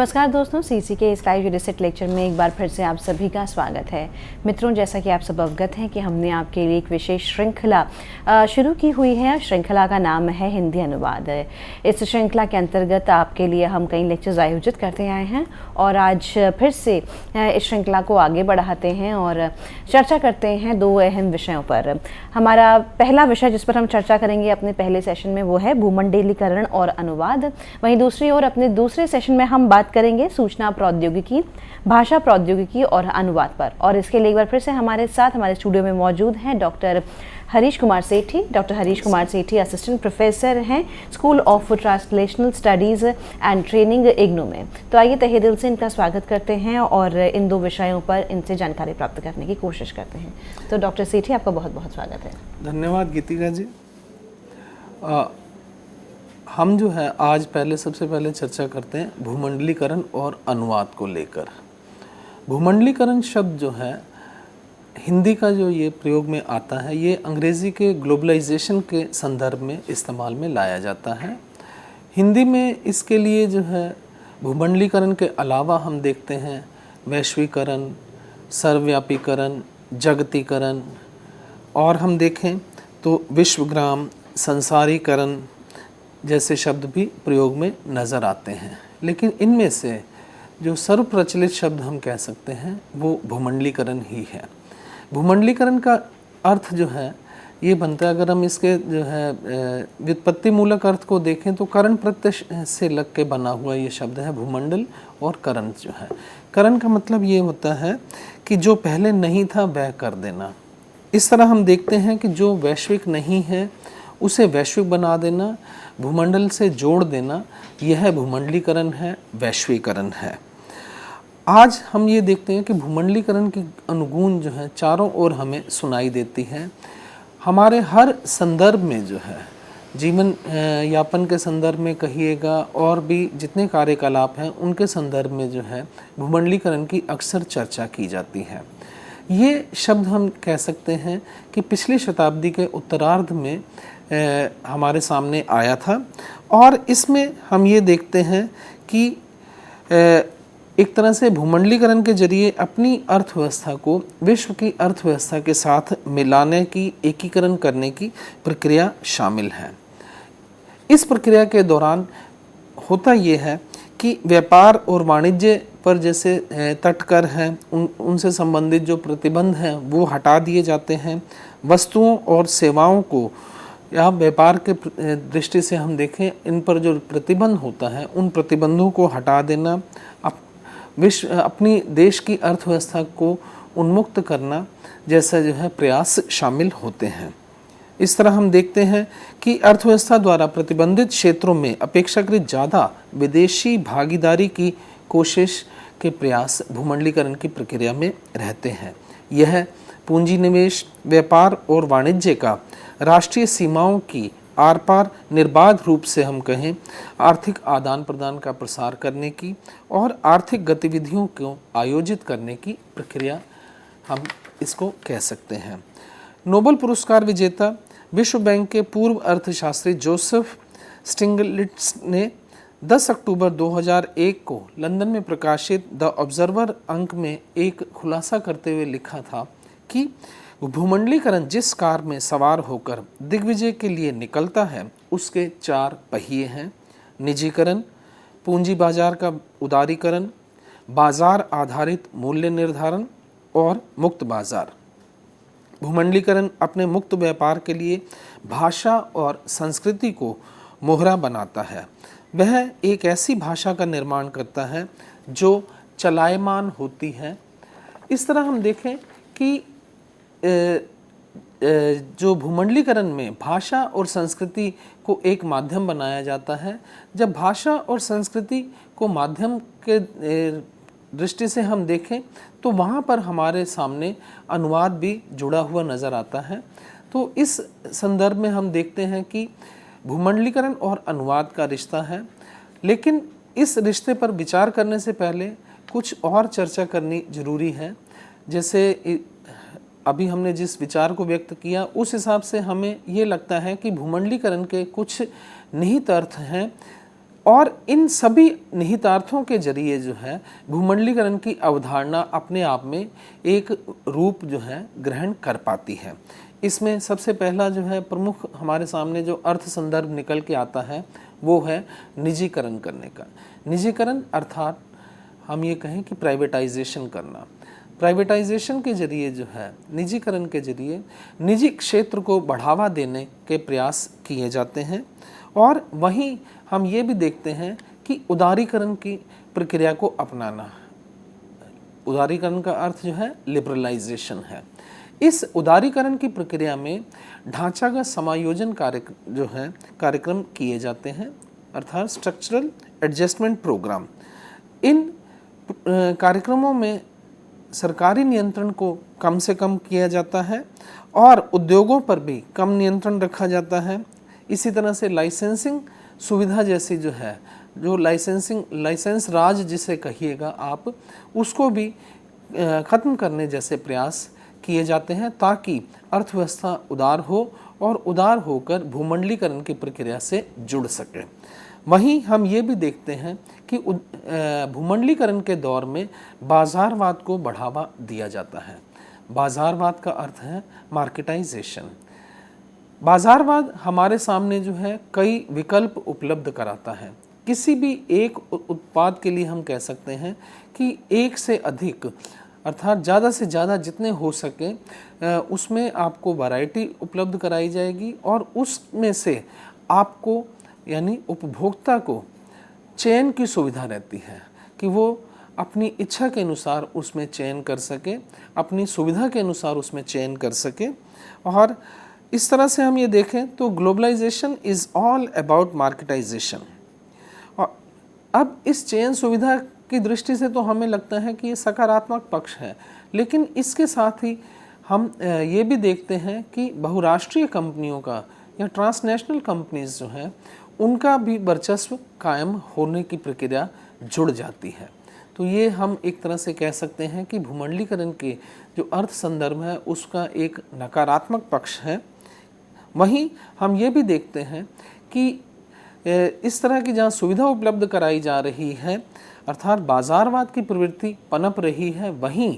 नमस्कार दोस्तों, सीसी के इस लाइव रिसेट लेक्चर में एक बार फिर से आप सभी का स्वागत है। मित्रों, जैसा कि आप सब अवगत हैं कि हमने आपके लिए एक विशेष श्रृंखला शुरू की हुई है। श्रृंखला का नाम है हिंदी अनुवाद। इस श्रृंखला के अंतर्गत आपके लिए हम कई लेक्चर्स आयोजित करते आए हैं और आज फिर से इस श्रृंखला को आगे बढ़ाते हैं और चर्चा करते हैं दो अहम विषयों पर। हमारा पहला विषय जिस पर हम चर्चा करेंगे अपने पहले सेशन में वो है भूमंडलीकरण और अनुवाद। वहीं दूसरी ओर अपने दूसरे सेशन में हम बात करेंगे सूचना प्रौद्योगिकी, भाषा प्रौद्योगिकी और अनुवाद पर। और इसके लिए एक बार फिर से हमारे साथ हमारे स्टूडियो में मौजूद हैं डॉक्टर हरीश कुमार सेठी। डॉक्टर हरीश कुमार सेठी असिस्टेंट प्रोफेसर हैं school of translational studies and training IGNOU में। तो आइए तहे दिल से इनका स्वागत करते हैं और इन दो विषयों पर इनसे जानकारी प्राप्त करने की कोशिश करते हैं। तो डॉक्टर सेठी, आपका बहुत बहुत स्वागत है। धन्यवाद गीतिका जी। हम जो है आज सबसे पहले चर्चा करते हैं भूमंडलीकरण और अनुवाद को लेकर। भूमंडलीकरण शब्द जो है हिंदी का जो ये प्रयोग में आता है, ये अंग्रेज़ी के ग्लोबलाइजेशन के संदर्भ में इस्तेमाल में लाया जाता है। हिंदी में इसके लिए जो है भूमंडलीकरण के अलावा हम देखते हैं वैश्वीकरण, सर्वव्यापीकरण, जगतीकरण और हम देखें तो विश्वग्राम, संसारीकरण जैसे शब्द भी प्रयोग में नज़र आते हैं। लेकिन इनमें से जो सर्वप्रचलित शब्द हम कह सकते हैं वो भूमंडलीकरण ही है। भूमंडलीकरण का अर्थ जो है ये बनता है, अगर हम इसके जो है व्युत्पत्ति मूलक अर्थ को देखें तो करण प्रत्यय से लग के बना हुआ ये शब्द है भूमंडल। और करण जो है, करण का मतलब ये होता है कि जो पहले नहीं था वह कर देना। इस तरह हम देखते हैं कि जो वैश्विक नहीं है उसे वैश्विक बना देना, भूमंडल से जोड़ देना, यह भूमंडलीकरण है, वैश्वीकरण है। आज हम ये देखते हैं कि भूमंडलीकरण की अनुगूंज जो है चारों ओर हमें सुनाई देती है। हमारे हर संदर्भ में जो है जीवन यापन के संदर्भ में कहिएगा और भी जितने कार्यकलाप हैं उनके संदर्भ में जो है भूमंडलीकरण की अक्सर चर्चा की जाती है। ये शब्द हम कह सकते हैं कि पिछली शताब्दी के उत्तरार्ध में हमारे सामने आया था और इसमें हम ये देखते हैं कि एक तरह से भूमंडलीकरण के जरिए अपनी अर्थव्यवस्था को विश्व की अर्थव्यवस्था के साथ मिलाने की, एकीकरण करने की प्रक्रिया शामिल है। इस प्रक्रिया के दौरान होता ये है कि व्यापार और वाणिज्य पर जैसे तटकर हैं उनसे संबंधित जो प्रतिबंध हैं वो हटा दिए जाते हैं। वस्तुओं और सेवाओं को या व्यापार के दृष्टि से हम देखें, इन पर जो प्रतिबंध होता है उन प्रतिबंधों को हटा देना, अपनी देश की अर्थव्यवस्था को उन्मुक्त करना जैसा जो है प्रयास शामिल होते हैं। इस तरह हम देखते हैं कि अर्थव्यवस्था द्वारा प्रतिबंधित क्षेत्रों में अपेक्षाकृत ज़्यादा विदेशी भागीदारी की कोशिश के प्रयास भूमंडलीकरण की प्रक्रिया में रहते हैं। यह पूंजी निवेश, व्यापार और वाणिज्य का राष्ट्रीय सीमाओं की आर पार निर्बाध रूप से हम कहें आर्थिक आदान प्रदान का प्रसार करने की और आर्थिक गतिविधियों को आयोजित करने की प्रक्रिया हम इसको कह सकते हैं। नोबेल पुरस्कार विजेता विश्व बैंक के पूर्व अर्थशास्त्री जोसेफ स्टिग्लिट्ज़ ने 10 अक्टूबर 2001 को लंदन में प्रकाशित द ऑब्जर्वर अंक में एक खुलासा करते हुए लिखा था कि भूमंडलीकरण जिस कार में सवार होकर दिग्विजय के लिए निकलता है उसके 4 पहिए हैं: निजीकरण, पूंजी बाजार का उदारीकरण, बाजार आधारित मूल्य निर्धारण और मुक्त बाजार। भूमंडलीकरण अपने मुक्त व्यापार के लिए भाषा और संस्कृति को मोहरा बनाता है। वह एक ऐसी भाषा का निर्माण करता है जो चलायमान होती है। इस तरह हम देखें कि जो भूमंडलीकरण में भाषा और संस्कृति को एक माध्यम बनाया जाता है। जब भाषा और संस्कृति को माध्यम के दृष्टि से हम देखें तो वहाँ पर हमारे सामने अनुवाद भी जुड़ा हुआ नज़र आता है। तो इस संदर्भ में हम देखते हैं कि भूमंडलीकरण और अनुवाद का रिश्ता है। लेकिन इस रिश्ते पर विचार करने से पहले कुछ और चर्चा करनी जरूरी है। जैसे अभी हमने जिस विचार को व्यक्त किया उस हिसाब से हमें ये लगता है कि भूमंडलीकरण के कुछ निहित अर्थ हैं और इन सभी निहितार्थों के जरिए जो है भूमंडलीकरण की अवधारणा अपने आप में एक रूप जो है ग्रहण कर पाती है। इसमें सबसे पहला जो है प्रमुख हमारे सामने जो अर्थ संदर्भ निकल के आता है वो है निजीकरण करने का। निजीकरण अर्थात हम ये कहें कि प्राइवेटाइजेशन करना। प्राइवेटाइजेशन के जरिए जो है निजीकरण के जरिए निजी क्षेत्र को बढ़ावा देने के प्रयास किए जाते हैं। और वहीं हम ये भी देखते हैं कि उदारीकरण की प्रक्रिया को अपनाना। उदारीकरण का अर्थ जो है लिबरलाइजेशन है। इस उदारीकरण की प्रक्रिया में ढांचागत समायोजन कार्यक्रम किए जाते हैं, अर्थात स्ट्रक्चरल एडजस्टमेंट प्रोग्राम। इन कार्यक्रमों में सरकारी नियंत्रण को कम से कम किया जाता है और उद्योगों पर भी कम नियंत्रण रखा जाता है। इसी तरह से लाइसेंसिंग सुविधा जैसी जो है, जो लाइसेंस राज जिसे कहिएगा आप, उसको भी ख़त्म करने जैसे प्रयास किए जाते हैं ताकि अर्थव्यवस्था उदार हो और उदार होकर भूमंडलीकरण की प्रक्रिया से जुड़ सके। वहीं हम ये भी देखते हैं कि भूमंडलीकरण के दौर में बाज़ारवाद को बढ़ावा दिया जाता है। बाज़ारवाद का अर्थ है मार्केटाइजेशन। बाज़ारवाद हमारे सामने जो है कई विकल्प उपलब्ध कराता है। किसी भी एक उत्पाद के लिए हम कह सकते हैं कि एक से अधिक अर्थात ज़्यादा से ज़्यादा जितने हो सके उसमें आपको वैरायटी उपलब्ध कराई जाएगी और उसमें से आपको यानी उपभोक्ता को चयन की सुविधा रहती है कि वो अपनी इच्छा के अनुसार उसमें चयन कर सके, अपनी सुविधा के अनुसार उसमें चयन कर सके। और इस तरह से हम ये देखें तो globalisation is all about marketisation. और अब इस चयन सुविधा की दृष्टि से तो हमें लगता है कि ये सकारात्मक पक्ष है, लेकिन इसके साथ ही हम ये भी देखते हैं कि बहुराष्ट्रीय कंपनियों का या ट्रांसनेशनल कंपनीज जो हैं उनका भी वर्चस्व कायम होने की प्रक्रिया जुड़ जाती है। तो ये हम एक तरह से कह सकते हैं कि भूमंडलीकरण के जो अर्थ संदर्भ है उसका एक नकारात्मक पक्ष है। वहीं हम ये भी देखते हैं कि इस तरह की जहाँ सुविधा उपलब्ध कराई जा रही है अर्थात बाज़ारवाद की प्रवृत्ति पनप रही है, वहीं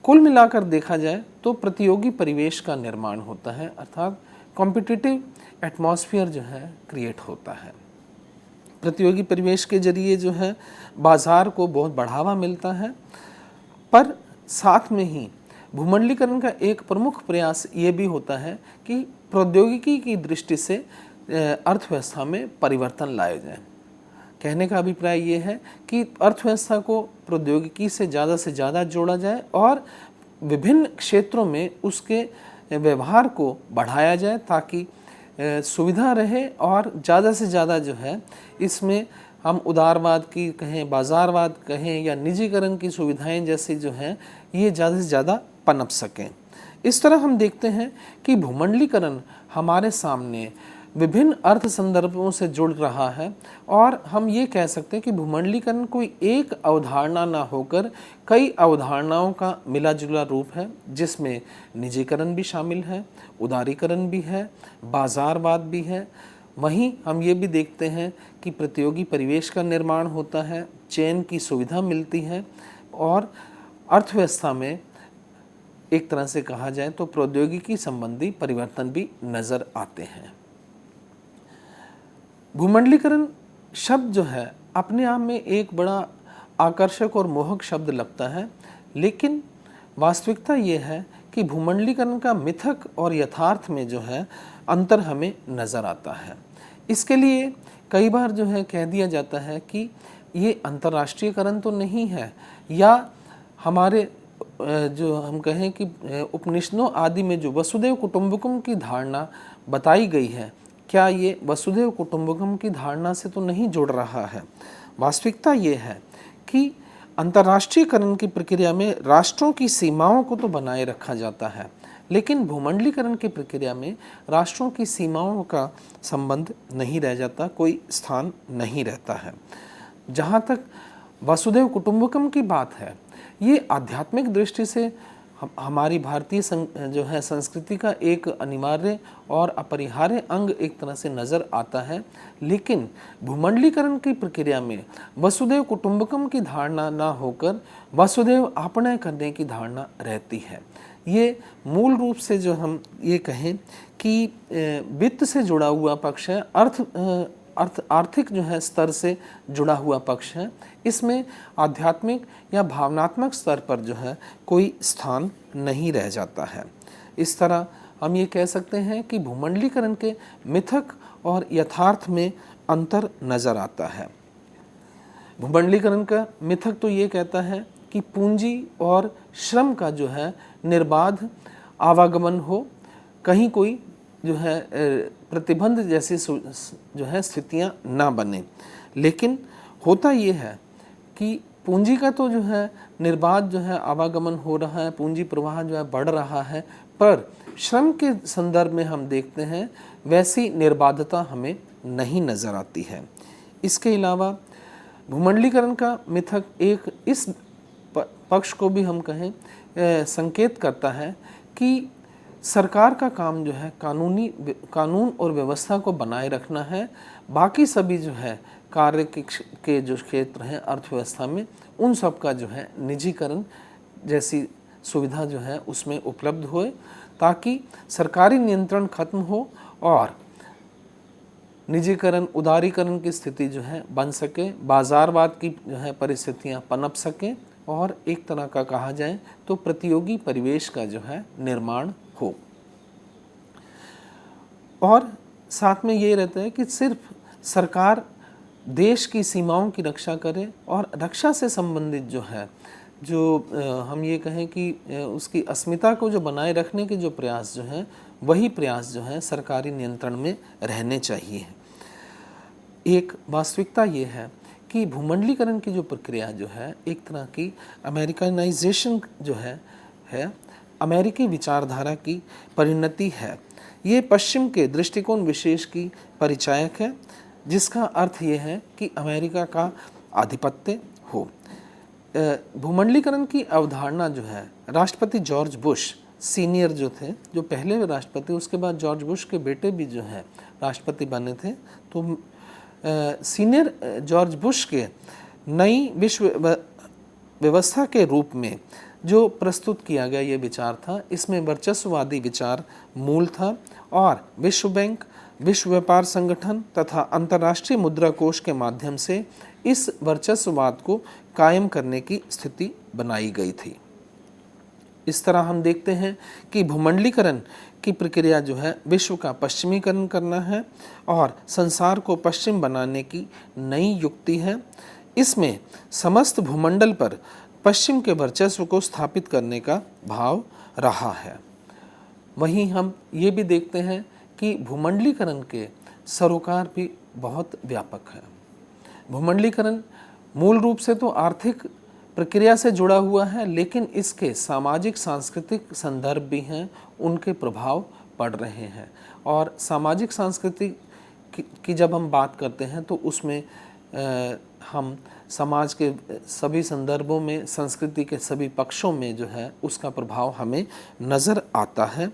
कुल मिलाकर देखा जाए तो प्रतियोगी परिवेश का निर्माण होता है, अर्थात कॉम्पिटिटिव एटमॉस्फेयर जो है क्रिएट होता है। प्रतियोगी परिवेश के जरिए जो है बाज़ार को बहुत बढ़ावा मिलता है, पर साथ में ही भूमंडलीकरण का एक प्रमुख प्रयास ये भी होता है कि प्रौद्योगिकी की दृष्टि से अर्थव्यवस्था में परिवर्तन लाए जाए। कहने का अभिप्राय ये है कि अर्थव्यवस्था को प्रौद्योगिकी से ज़्यादा जोड़ा जाए और विभिन्न क्षेत्रों में उसके व्यवहार को बढ़ाया जाए ताकि सुविधा रहे और ज़्यादा से ज़्यादा जो है इसमें हम उदारवाद की कहें, बाज़ारवाद कहें या निजीकरण की सुविधाएं जैसी जो हैं ये ज़्यादा से ज़्यादा पनप सकें। इस तरह हम देखते हैं कि भूमंडलीकरण हमारे सामने विभिन्न अर्थ संदर्भों से जुड़ रहा है और हम ये कह सकते हैं कि भूमंडलीकरण कोई एक अवधारणा ना होकर कई अवधारणाओं का मिला जुला रूप है, जिसमें निजीकरण भी शामिल है, उदारीकरण भी है, बाज़ारवाद भी है। वहीं हम ये भी देखते हैं कि प्रतियोगी परिवेश का निर्माण होता है, चयन की सुविधा मिलती है और अर्थव्यवस्था में एक तरह से कहा जाए तो प्रौद्योगिकी संबंधी परिवर्तन भी नज़र आते हैं। भूमंडलीकरण शब्द जो है अपने आप में एक बड़ा आकर्षक और मोहक शब्द लगता है, लेकिन वास्तविकता ये है कि भूमंडलीकरण का मिथक और यथार्थ में जो है अंतर हमें नज़र आता है। इसके लिए कई बार जो है कह दिया जाता है कि ये अंतर्राष्ट्रीयकरण तो नहीं है, या हमारे जो हम कहें कि उपनिषदों आदि में जो वसुधैव कुटुंबकम की धारणा बताई गई है, क्या ये वसुधैव कुटुंबकम की धारणा से तो नहीं जुड़ रहा है। वास्तविकता ये है कि अंतर्राष्ट्रीयकरण की प्रक्रिया में राष्ट्रों की सीमाओं को तो बनाए रखा जाता है, लेकिन भूमंडलीकरण की प्रक्रिया में राष्ट्रों की सीमाओं का संबंध नहीं रह जाता, कोई स्थान नहीं रहता है। जहाँ तक वसुधैव कुटुंबकम की बात है, ये आध्यात्मिक दृष्टि से हमारी भारतीय जो है संस्कृति का एक अनिवार्य और अपरिहार्य अंग एक तरह से नज़र आता है। लेकिन भूमंडलीकरण की प्रक्रिया में वसुधैव कुटुंबकम की धारणा ना होकर वसुधैव आपणय करने की धारणा रहती है। ये मूल रूप से जो हम ये कहें कि वित्त से जुड़ा हुआ पक्ष है, आर्थिक जो है स्तर से जुड़ा हुआ पक्ष है। इसमें आध्यात्मिक या भावनात्मक स्तर पर जो है कोई स्थान नहीं रह जाता है। इस तरह हम ये कह सकते हैं कि भूमंडलीकरण के मिथक और यथार्थ में अंतर नज़र आता है। भूमंडलीकरण का मिथक तो ये कहता है कि पूंजी और श्रम का जो है निर्बाध आवागमन हो, कहीं कोई जो है प्रतिबंध जैसी जो है स्थितियां ना बने। लेकिन होता ये है कि पूंजी का तो जो है निर्बाध जो है आवागमन हो रहा है, पूंजी प्रवाह जो है बढ़ रहा है, पर श्रम के संदर्भ में हम देखते हैं वैसी निर्बाधता हमें नहीं नज़र आती है। इसके अलावा भूमंडलीकरण का मिथक एक इस पक्ष को भी हम कहें संकेत करता है कि सरकार का काम जो है कानून और व्यवस्था को बनाए रखना है। बाकी सभी जो है कार्य के जो क्षेत्र हैं अर्थव्यवस्था में, उन सब का जो है निजीकरण जैसी सुविधा जो है उसमें उपलब्ध होए, ताकि सरकारी नियंत्रण खत्म हो और निजीकरण उदारीकरण की स्थिति जो है बन सके, बाजारवाद की जो है परिस्थितियां पनप सकें और एक तरह का कहा जाए तो प्रतियोगी परिवेश का जो है निर्माण हो। और साथ में ये रहता है कि सिर्फ सरकार देश की सीमाओं की रक्षा करे और रक्षा से संबंधित जो है हम ये कहें कि उसकी अस्मिता को जो बनाए रखने के जो प्रयास जो हैं वही प्रयास जो है सरकारी नियंत्रण में रहने चाहिए। एक वास्तविकता ये है कि भूमंडलीकरण की जो प्रक्रिया जो है एक तरह की अमेरिकनाइजेशन जो है अमेरिकी विचारधारा की परिणति है। ये पश्चिम के दृष्टिकोण विशेष की परिचायक है, जिसका अर्थ ये है कि अमेरिका का आधिपत्य हो। भूमंडलीकरण की अवधारणा जो है राष्ट्रपति जॉर्ज बुश सीनियर जो थे, जो पहले राष्ट्रपति, उसके बाद जॉर्ज बुश के बेटे भी जो हैं राष्ट्रपति बने थे, तो सीनियर जॉर्ज बुश के नई विश्व व्यवस्था के रूप में जो प्रस्तुत किया गया ये विचार था, इसमें वर्चस्ववादी विचार मूल था और विश्व बैंक, विश्व व्यापार संगठन तथा अंतर्राष्ट्रीय मुद्रा कोष के माध्यम से इस वर्चस्ववाद को कायम करने की स्थिति बनाई गई थी। इस तरह हम देखते हैं कि भूमंडलीकरण की प्रक्रिया जो है विश्व का पश्चिमीकरण करना है और संसार को पश्चिम बनाने की नई युक्ति है। इसमें समस्त भूमंडल पर पश्चिम के वर्चस्व को स्थापित करने का भाव रहा है। वहीं हम ये भी देखते हैं कि भूमंडलीकरण के सरोकार भी बहुत व्यापक है। भूमंडलीकरण मूल रूप से तो आर्थिक प्रक्रिया से जुड़ा हुआ है, लेकिन इसके सामाजिक सांस्कृतिक संदर्भ भी हैं, उनके प्रभाव पड़ रहे हैं। और सामाजिक सांस्कृति की जब हम बात करते हैं तो उसमें हम समाज के सभी संदर्भों में, संस्कृति के सभी पक्षों में जो है उसका प्रभाव हमें नज़र आता है।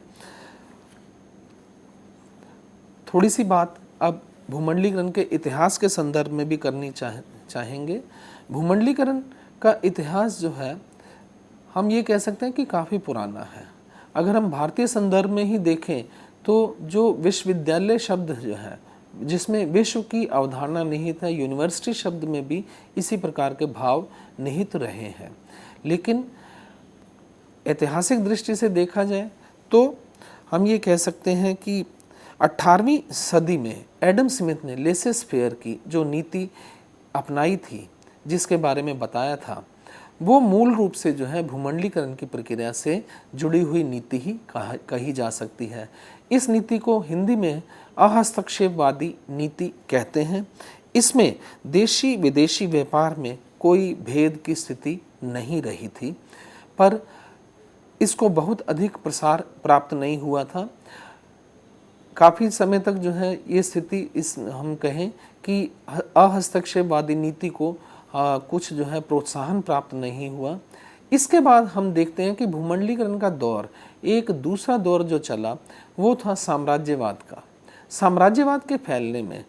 थोड़ी सी बात अब भूमंडलीकरण के इतिहास के संदर्भ में भी करनी चाहेंगे। भूमंडलीकरण का इतिहास जो है हम ये कह सकते हैं कि काफ़ी पुराना है। अगर हम भारतीय संदर्भ में ही देखें तो जो विश्वविद्यालय शब्द जो है, जिसमें विश्व की अवधारणा निहित है, यूनिवर्सिटी शब्द में भी इसी प्रकार के भाव निहित रहे हैं। लेकिन ऐतिहासिक दृष्टि से देखा जाए तो हम ये कह सकते हैं कि 18वीं सदी में एडम स्मिथ ने लेसेस फेयर की जो नीति अपनाई थी, जिसके बारे में बताया था, वो मूल रूप से जो है भूमंडलीकरण की प्रक्रिया से जुड़ी हुई नीति ही कही जा सकती है। इस नीति को हिंदी में अहस्तक्षेपवादी नीति कहते हैं। इसमें देशी विदेशी व्यापार में कोई भेद की स्थिति नहीं रही थी, पर इसको बहुत अधिक प्रसार प्राप्त नहीं हुआ था। काफ़ी समय तक जो है ये स्थिति हम कहें कि अहस्तक्षेपवादी नीति को कुछ जो है प्रोत्साहन प्राप्त नहीं हुआ। इसके बाद हम देखते हैं कि भूमंडलीकरण का दौर, एक दूसरा दौर जो चला वो था साम्राज्यवाद का। साम्राज्यवाद के फैलने में,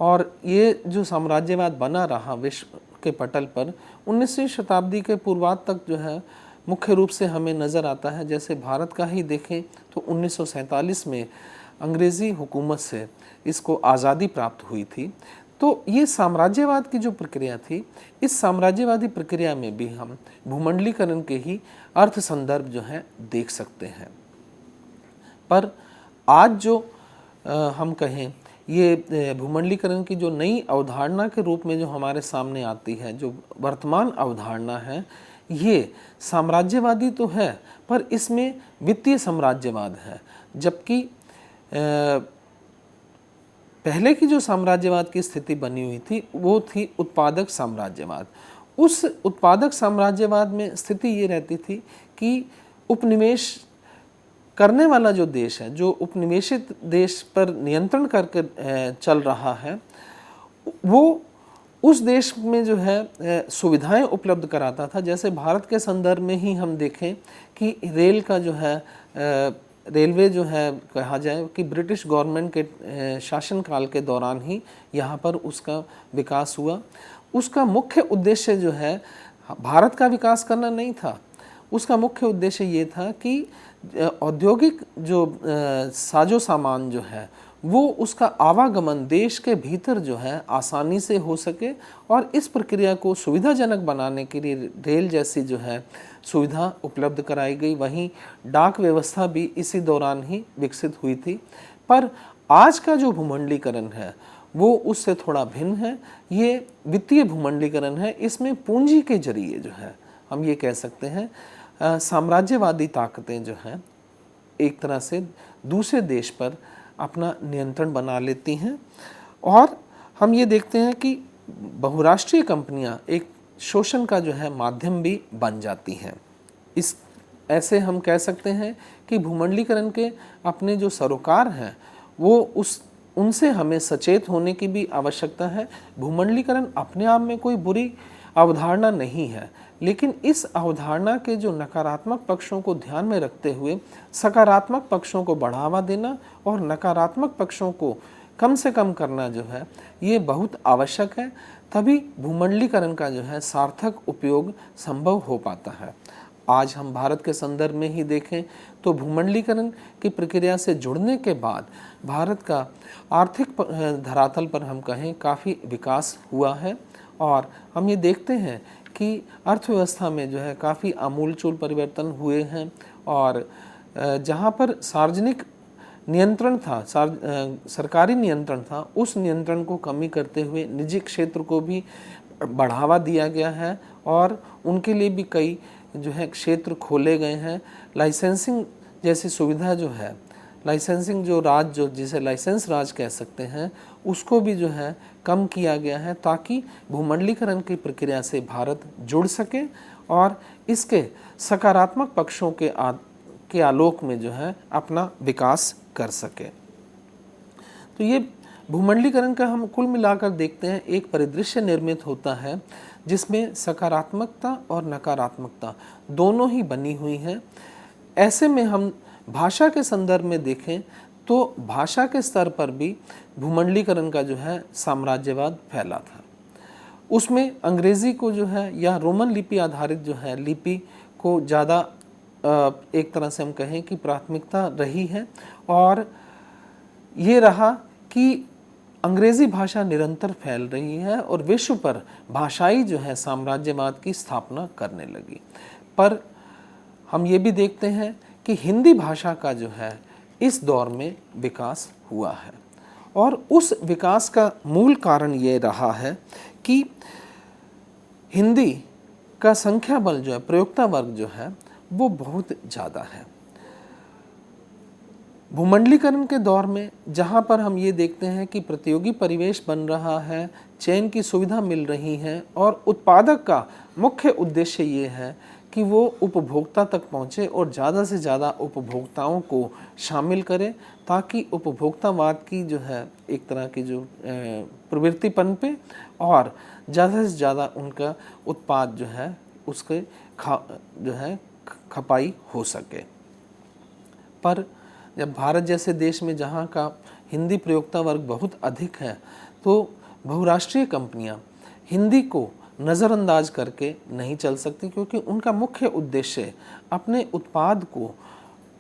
और ये जो साम्राज्यवाद बना रहा विश्व के पटल पर 19वीं शताब्दी के पूर्वार्ध तक जो है मुख्य रूप से हमें नज़र आता है। जैसे भारत का ही देखें तो 1947 में अंग्रेज़ी हुकूमत से इसको आज़ादी प्राप्त हुई थी। तो ये साम्राज्यवाद की जो प्रक्रिया थी, इस साम्राज्यवादी प्रक्रिया में भी हम भूमंडलीकरण के ही अर्थ संदर्भ जो है देख सकते हैं। पर आज जो हम कहें ये भूमंडलीकरण की जो नई अवधारणा के रूप में जो हमारे सामने आती है, जो वर्तमान अवधारणा है, ये साम्राज्यवादी तो है पर इसमें वित्तीय साम्राज्यवाद है। जबकि पहले की जो साम्राज्यवाद की स्थिति बनी हुई थी वो थी उत्पादक साम्राज्यवाद। उस उत्पादक साम्राज्यवाद में स्थिति ये रहती थी कि उपनिवेश करने वाला जो देश है, जो उपनिवेशित देश पर नियंत्रण करके चल रहा है, वो उस देश में जो है सुविधाएं उपलब्ध कराता था। जैसे भारत के संदर्भ में ही हम देखें कि रेल का जो है रेलवे जो है कहा जाए कि ब्रिटिश गवर्नमेंट के शासनकाल के दौरान ही यहाँ पर उसका विकास हुआ। उसका मुख्य उद्देश्य जो है भारत का विकास करना नहीं था, उसका मुख्य उद्देश्य ये था कि औद्योगिक जो साजो सामान जो है वो उसका आवागमन देश के भीतर जो है आसानी से हो सके, और इस प्रक्रिया को सुविधाजनक बनाने के लिए रेल जैसी जो है सुविधा उपलब्ध कराई गई। वहीं डाक व्यवस्था भी इसी दौरान ही विकसित हुई थी। पर आज का जो भूमंडलीकरण है वो उससे थोड़ा भिन्न है। ये वित्तीय भूमंडलीकरण है। इसमें पूंजी के जरिए जो है हम ये कह सकते हैं साम्राज्यवादी ताकतें जो हैं एक तरह से दूसरे देश पर अपना नियंत्रण बना लेती हैं, और हम ये देखते हैं कि बहुराष्ट्रीय कंपनियां एक शोषण का जो है माध्यम भी बन जाती हैं। इस ऐसे हम कह सकते हैं कि भूमंडलीकरण के अपने जो सरोकार हैं वो उनसे हमें सचेत होने की भी आवश्यकता है। भूमंडलीकरण अपने आप में कोई बुरी अवधारणा नहीं है, लेकिन इस अवधारणा के जो नकारात्मक पक्षों को ध्यान में रखते हुए सकारात्मक पक्षों को बढ़ावा देना और नकारात्मक पक्षों को कम से कम करना जो है ये बहुत आवश्यक है। तभी भूमंडलीकरण का जो है सार्थक उपयोग संभव हो पाता है। आज हम भारत के संदर्भ में ही देखें तो भूमंडलीकरण की प्रक्रिया से जुड़ने के बाद भारत का आर्थिक धरातल पर हम कहें काफ़ी विकास हुआ है, और हम ये देखते हैं कि अर्थव्यवस्था में जो है काफ़ी आमूलचूल परिवर्तन हुए हैं। और जहाँ पर सार्वजनिक नियंत्रण था, सरकारी नियंत्रण था, उस नियंत्रण को कमी करते हुए निजी क्षेत्र को भी बढ़ावा दिया गया है, और उनके लिए भी कई जो है क्षेत्र खोले गए हैं। लाइसेंसिंग जैसी सुविधा जो है, लाइसेंसिंग जो राज जो जिसे लाइसेंस राज कह सकते हैं, उसको भी जो है कम किया गया है ताकि भूमंडलीकरण की प्रक्रिया से भारत जुड़ सके और इसके सकारात्मक पक्षों के आलोक में जो है अपना विकास कर सके। तो ये भूमंडलीकरण का हम कुल मिलाकर देखते हैं एक परिदृश्य निर्मित होता है जिसमें सकारात्मकता और नकारात्मकता दोनों ही बनी हुई हैं। ऐसे में हम भाषा के संदर्भ में देखें तो भाषा के स्तर पर भी भूमंडलीकरण का जो है साम्राज्यवाद फैला था। उसमें अंग्रेज़ी को जो है या रोमन लिपि आधारित जो है लिपि को ज़्यादा एक तरह से हम कहें कि प्राथमिकता रही है, और ये रहा कि अंग्रेज़ी भाषा निरंतर फैल रही है और विश्व पर भाषाई जो है साम्राज्यवाद की स्थापना करने लगी। पर हम ये भी देखते हैं कि हिंदी भाषा का जो है इस दौर में विकास हुआ है, और उस विकास का मूल कारण ये रहा है कि हिंदी का संख्या बल जो है, प्रयोक्ता वर्ग जो है वो बहुत ज़्यादा है। भूमंडलीकरण के दौर में जहाँ पर हम ये देखते हैं कि प्रतियोगी परिवेश बन रहा है, चयन की सुविधा मिल रही है, और उत्पादक का मुख्य उद्देश्य ये है कि वो उपभोक्ता तक पहुँचे और ज़्यादा से ज़्यादा उपभोक्ताओं को शामिल करे ताकि उपभोक्तावाद की जो है एक तरह की जो प्रवृत्ति पनपे और ज़्यादा से ज़्यादा उनका उत्पाद जो है उसके खपाई हो सके। पर जब भारत जैसे देश में जहाँ का हिंदी प्रयोक्ता वर्ग बहुत अधिक है, तो बहुराष्ट्रीय कंपनियाँ हिंदी को नज़रअंदाज करके नहीं चल सकती, क्योंकि उनका मुख्य उद्देश्य अपने उत्पाद को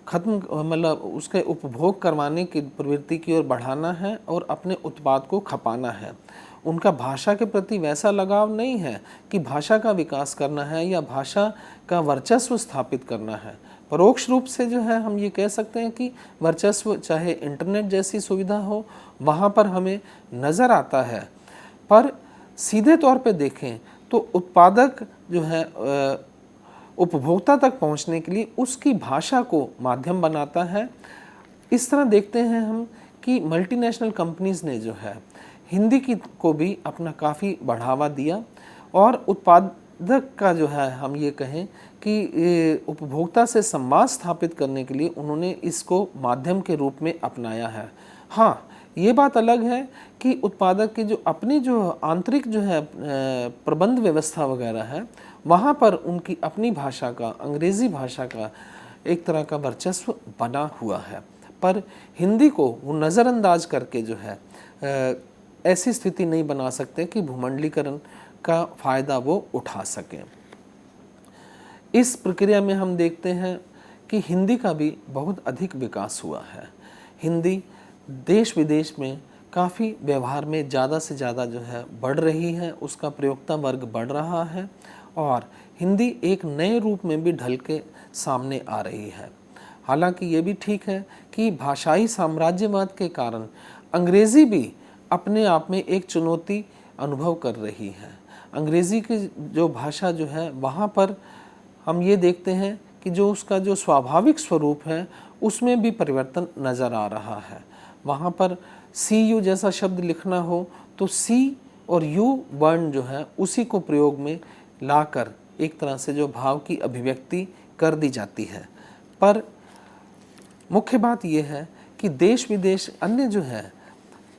उसके उपभोग करवाने की प्रवृत्ति की ओर बढ़ाना है और अपने उत्पाद को खपाना है। उनका भाषा के प्रति वैसा लगाव नहीं है कि भाषा का विकास करना है या भाषा का वर्चस्व स्थापित करना है। परोक्ष रूप से हम ये कह सकते हैं कि वर्चस्व चाहे इंटरनेट जैसी सुविधा हो, वहाँ पर हमें नज़र आता है। पर सीधे तौर पे देखें तो उत्पादक उपभोक्ता तक पहुंचने के लिए उसकी भाषा को माध्यम बनाता है। इस तरह देखते हैं हम कि मल्टीनेशनल कंपनीज़ ने हिंदी को भी अपना काफ़ी बढ़ावा दिया और उत्पादक का हम ये कहें कि उपभोक्ता से संवाद स्थापित करने के लिए उन्होंने इसको माध्यम के रूप में अपनाया है। हाँ, ये बात अलग है कि उत्पादक की अपनी आंतरिक प्रबंध व्यवस्था वगैरह है, वहाँ पर उनकी अपनी भाषा का, अंग्रेज़ी भाषा का एक तरह का वर्चस्व बना हुआ है। पर हिंदी को वो नज़रअंदाज करके ऐसी स्थिति नहीं बना सकते कि भूमंडलीकरण का फ़ायदा वो उठा सकें। इस प्रक्रिया में हम देखते हैं कि हिंदी का भी बहुत अधिक विकास हुआ है। हिंदी देश विदेश में काफ़ी व्यवहार में ज़्यादा से ज़्यादा बढ़ रही है, उसका प्रयोक्ता वर्ग बढ़ रहा है और हिंदी एक नए रूप में भी ढल के सामने आ रही है। हालांकि ये भी ठीक है कि भाषाई साम्राज्यवाद के कारण अंग्रेज़ी भी अपने आप में एक चुनौती अनुभव कर रही है। अंग्रेज़ी की भाषा वहाँ पर हम ये देखते हैं कि उसका स्वाभाविक स्वरूप है उसमें भी परिवर्तन नज़र आ रहा है। वहाँ पर सी यू जैसा शब्द लिखना हो तो सी और यू वर्ण उसी को प्रयोग में लाकर एक तरह से भाव की अभिव्यक्ति कर दी जाती है। पर मुख्य बात यह है कि देश विदेश अन्य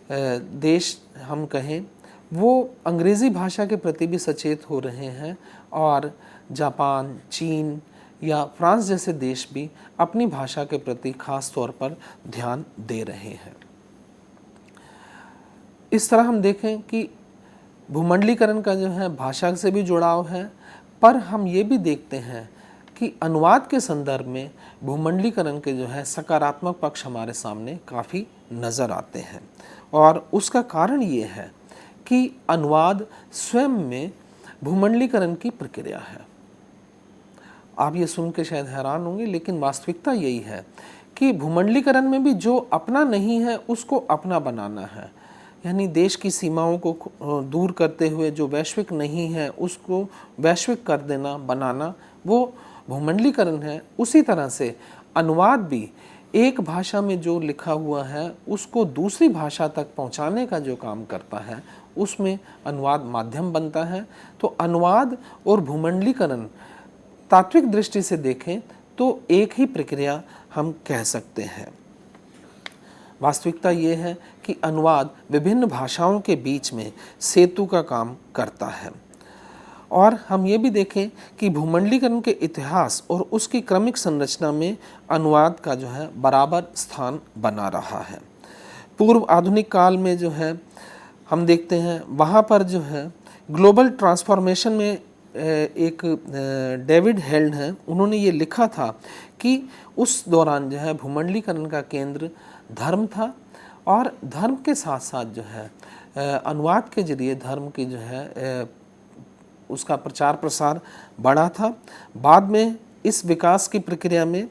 देश हम कहें वो अंग्रेज़ी भाषा के प्रति भी सचेत हो रहे हैं और जापान, चीन या फ्रांस जैसे देश भी अपनी भाषा के प्रति खास तौर पर ध्यान दे रहे हैं। इस तरह हम देखें कि भूमंडलीकरण का भाषा से भी जुड़ाव है, पर हम ये भी देखते हैं कि अनुवाद के संदर्भ में भूमंडलीकरण के सकारात्मक पक्ष हमारे सामने काफ़ी नज़र आते हैं। और उसका कारण ये है कि अनुवाद स्वयं में भूमंडलीकरण की प्रक्रिया है। आप ये सुन के शायद हैरान होंगे, लेकिन वास्तविकता यही है कि भूमंडलीकरण में भी जो अपना नहीं है उसको अपना बनाना है। यानी देश की सीमाओं को दूर करते हुए जो वैश्विक नहीं है उसको वैश्विक कर देना, बनाना, वो भूमंडलीकरण है। उसी तरह से अनुवाद भी एक भाषा में जो लिखा हुआ है उसको दूसरी भाषा तक पहुंचाने का जो काम करता है, उसमें अनुवाद माध्यम बनता है। तो अनुवाद और भूमंडलीकरण तात्विक दृष्टि से देखें तो एक ही प्रक्रिया हम कह सकते हैं। वास्तविकता ये है कि अनुवाद विभिन्न भाषाओं के बीच में सेतु का काम करता है। और हम ये भी देखें कि भूमंडलीकरण के इतिहास और उसकी क्रमिक संरचना में अनुवाद का बराबर स्थान बना रहा है। पूर्व आधुनिक काल में हम देखते हैं वहाँ पर ग्लोबल ट्रांसफॉर्मेशन में एक डेविड हेल्ड हैं, उन्होंने ये लिखा था कि उस दौरान भूमंडलीकरण का केंद्र धर्म था और धर्म के साथ साथ अनुवाद के जरिए धर्म की उसका प्रचार प्रसार बढ़ा था। बाद में इस विकास की प्रक्रिया में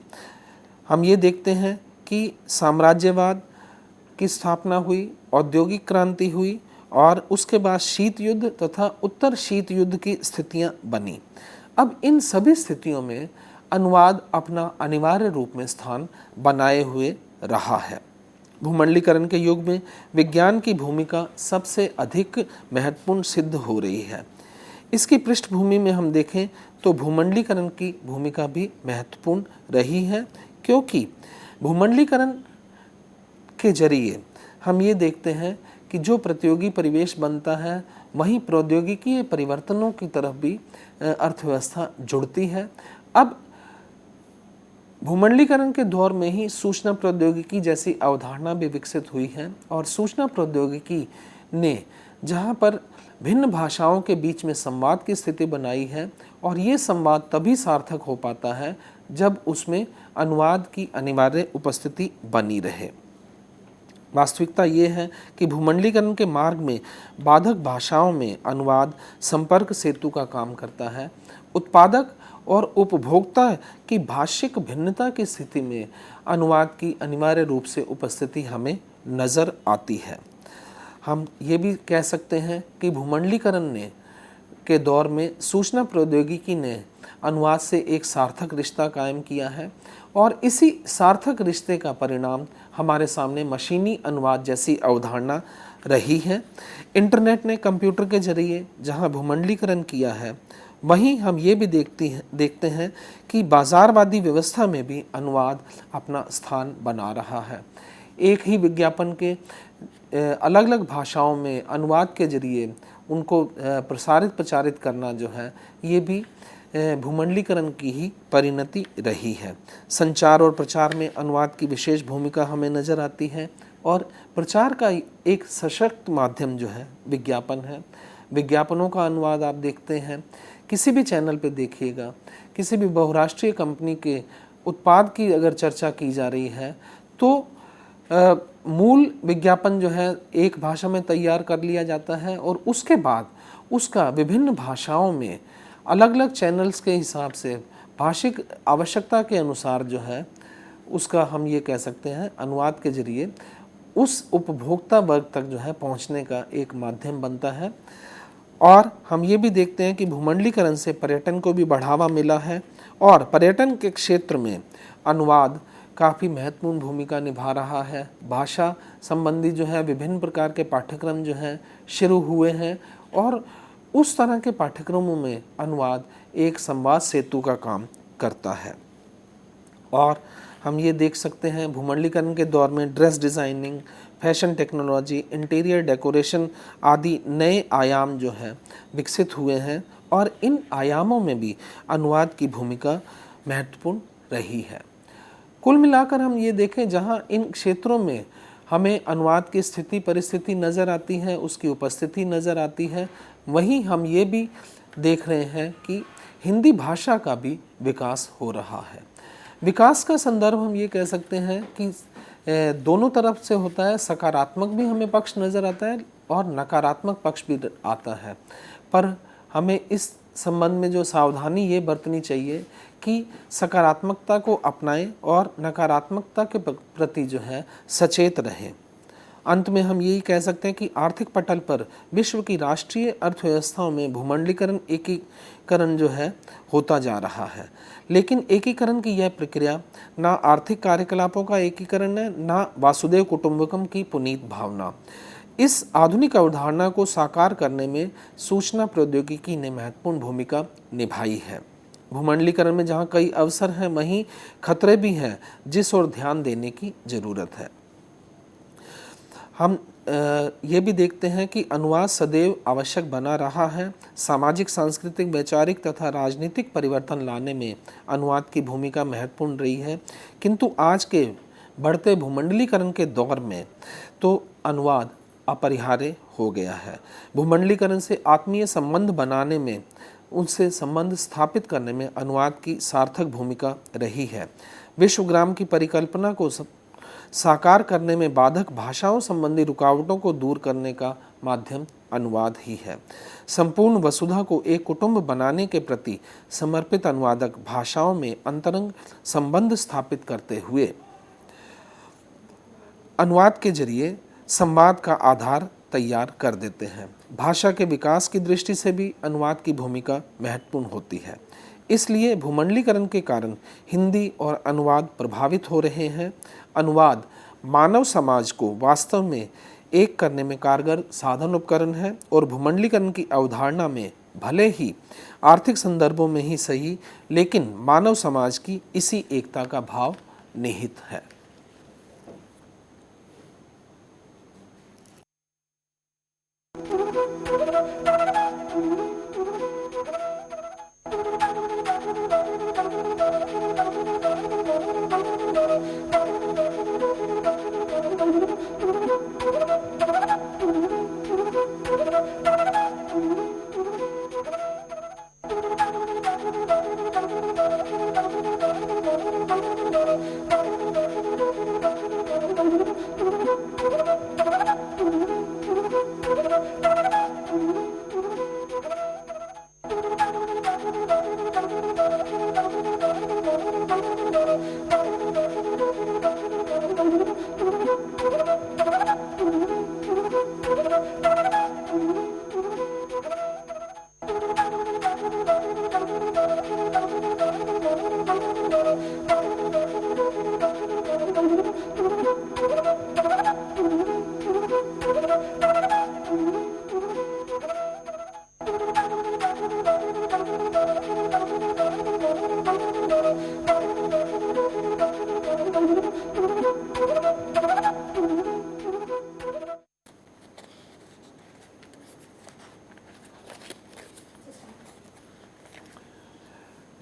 हम ये देखते हैं कि साम्राज्यवाद की स्थापना हुई, औद्योगिक क्रांति हुई और उसके बाद शीत युद्ध तथा उत्तर शीत युद्ध की स्थितियां बनी। अब इन सभी स्थितियों में अनुवाद अपना अनिवार्य रूप में स्थान बनाए हुए रहा है। भूमंडलीकरण के युग में विज्ञान की भूमिका सबसे अधिक महत्वपूर्ण सिद्ध हो रही है। इसकी पृष्ठभूमि में हम देखें तो भूमंडलीकरण की भूमिका भी महत्वपूर्ण रही है, क्योंकि भूमंडलीकरण के जरिए हम ये देखते हैं कि जो प्रतियोगी परिवेश बनता है वहीं प्रौद्योगिकी परिवर्तनों की तरफ भी अर्थव्यवस्था जुड़ती है। अब भूमंडलीकरण के दौर में ही सूचना प्रौद्योगिकी जैसी अवधारणा भी विकसित हुई है और सूचना प्रौद्योगिकी ने जहाँ पर भिन्न भाषाओं के बीच में संवाद की स्थिति बनाई है और ये संवाद तभी सार्थक हो पाता है जब उसमें अनुवाद की अनिवार्य उपस्थिति बनी रहे। वास्तविकता ये है कि भूमंडलीकरण के मार्ग में बाधक भाषाओं में अनुवाद संपर्क सेतु का काम करता है। उत्पादक और उपभोक्ता की भाषिक भिन्नता की स्थिति में अनुवाद की अनिवार्य रूप से उपस्थिति हमें नज़र आती है। हम ये भी कह सकते हैं कि भूमंडलीकरण के दौर में सूचना प्रौद्योगिकी ने अनुवाद से एक सार्थक रिश्ता कायम किया है और इसी सार्थक रिश्ते का परिणाम हमारे सामने मशीनी अनुवाद जैसी अवधारणा रही है। इंटरनेट ने कंप्यूटर के जरिए जहां भूमंडलीकरण किया है, वहीं हम ये भी देखते हैं कि बाज़ारवादी व्यवस्था में भी अनुवाद अपना स्थान बना रहा है। एक ही विज्ञापन के अलग अलग भाषाओं में अनुवाद के जरिए उनको प्रचारित करना जो है, ये भी भूमंडलीकरण की ही परिणति रही है। संचार और प्रचार में अनुवाद की विशेष भूमिका हमें नज़र आती है और प्रचार का एक सशक्त माध्यम जो है विज्ञापन है। विज्ञापनों का अनुवाद आप देखते हैं, किसी भी चैनल पे देखिएगा, किसी भी बहुराष्ट्रीय कंपनी के उत्पाद की अगर चर्चा की जा रही है तो मूल विज्ञापन जो है एक भाषा में तैयार कर लिया जाता है और उसके बाद उसका विभिन्न भाषाओं में अलग अलग चैनल्स के हिसाब से भाषिक आवश्यकता के अनुसार जो है उसका हम ये कह सकते हैं अनुवाद के जरिए उस उपभोक्ता वर्ग तक जो है पहुंचने का एक माध्यम बनता है। और हम ये भी देखते हैं कि भूमंडलीकरण से पर्यटन को भी बढ़ावा मिला है और पर्यटन के क्षेत्र में अनुवाद काफ़ी महत्वपूर्ण भूमिका निभा रहा है। भाषा संबंधी जो है विभिन्न प्रकार के पाठ्यक्रम जो हैं शुरू हुए हैं और उस तरह के पाठ्यक्रमों में अनुवाद एक संवाद सेतु का काम करता है। और हम ये देख सकते हैं भूमंडलीकरण के दौर में dress designing, fashion technology, interior decoration आदि नए आयाम जो हैं विकसित हुए हैं और इन आयामों में भी अनुवाद की भूमिका महत्वपूर्ण रही है। कुल मिलाकर हम ये देखें, जहाँ इन क्षेत्रों में हमें अनुवाद की स्थिति परिस्थिति नज़र आती है, उसकी उपस्थिति नज़र आती है, वहीं हम ये भी देख रहे हैं कि हिंदी भाषा का भी विकास हो रहा है। विकास का संदर्भ हम ये कह सकते हैं कि दोनों तरफ से होता है। सकारात्मक भी हमें पक्ष नज़र आता है और नकारात्मक पक्ष भी आता है, पर हमें इस संबंध में जो सावधानी ये बरतनी चाहिए कि सकारात्मकता को अपनाएं और नकारात्मकता के प्रति जो है सचेत रहें। अंत में हम यही कह सकते हैं कि आर्थिक पटल पर विश्व की राष्ट्रीय अर्थव्यवस्थाओं में भूमंडलीकरण एकीकरण जो है होता जा रहा है, लेकिन एकीकरण की यह प्रक्रिया ना आर्थिक कार्यकलापों का एकीकरण है, ना वासुदेव कुटुंबकम की पुनीत भावना। इस आधुनिक अवधारणा को साकार करने में सूचना प्रौद्योगिकी ने महत्वपूर्ण भूमिका निभाई है। भूमंडलीकरण में जहाँ कई अवसर हैं, वहीं खतरे भी हैं जिस ओर ध्यान देने की ज़रूरत है। हम ये भी देखते हैं कि अनुवाद सदैव आवश्यक बना रहा है। सामाजिक, सांस्कृतिक, वैचारिक तथा राजनीतिक परिवर्तन लाने में अनुवाद की भूमिका महत्वपूर्ण रही है, किंतु आज के बढ़ते भूमंडलीकरण के दौर में तो अनुवाद अपरिहार्य हो गया है। भूमंडलीकरण से आत्मीय संबंध बनाने में, उनसे संबंध स्थापित करने में अनुवाद की सार्थक भूमिका रही है। विश्वग्राम की परिकल्पना को साकार करने में बाधक भाषाओं संबंधी रुकावटों को दूर करने का माध्यम अनुवाद ही है। संपूर्ण वसुधा को एक कुटुंब बनाने के प्रति समर्पित अनुवादक भाषाओं में अंतरंग संबंध स्थापित करते हुए अनुवाद के जरिए संवाद का आधार तैयार कर देते हैं। भाषा के विकास की दृष्टि से भी अनुवाद की भूमिका महत्वपूर्ण होती है। इसलिए भूमंडलीकरण के कारण हिंदी और अनुवाद प्रभावित हो रहे हैं। अनुवाद मानव समाज को वास्तव में एक करने में कारगर साधन उपकरण है और भूमंडलीकरण की अवधारणा में भले ही आर्थिक संदर्भों में ही सही, लेकिन मानव समाज की इसी एकता का भाव निहित है।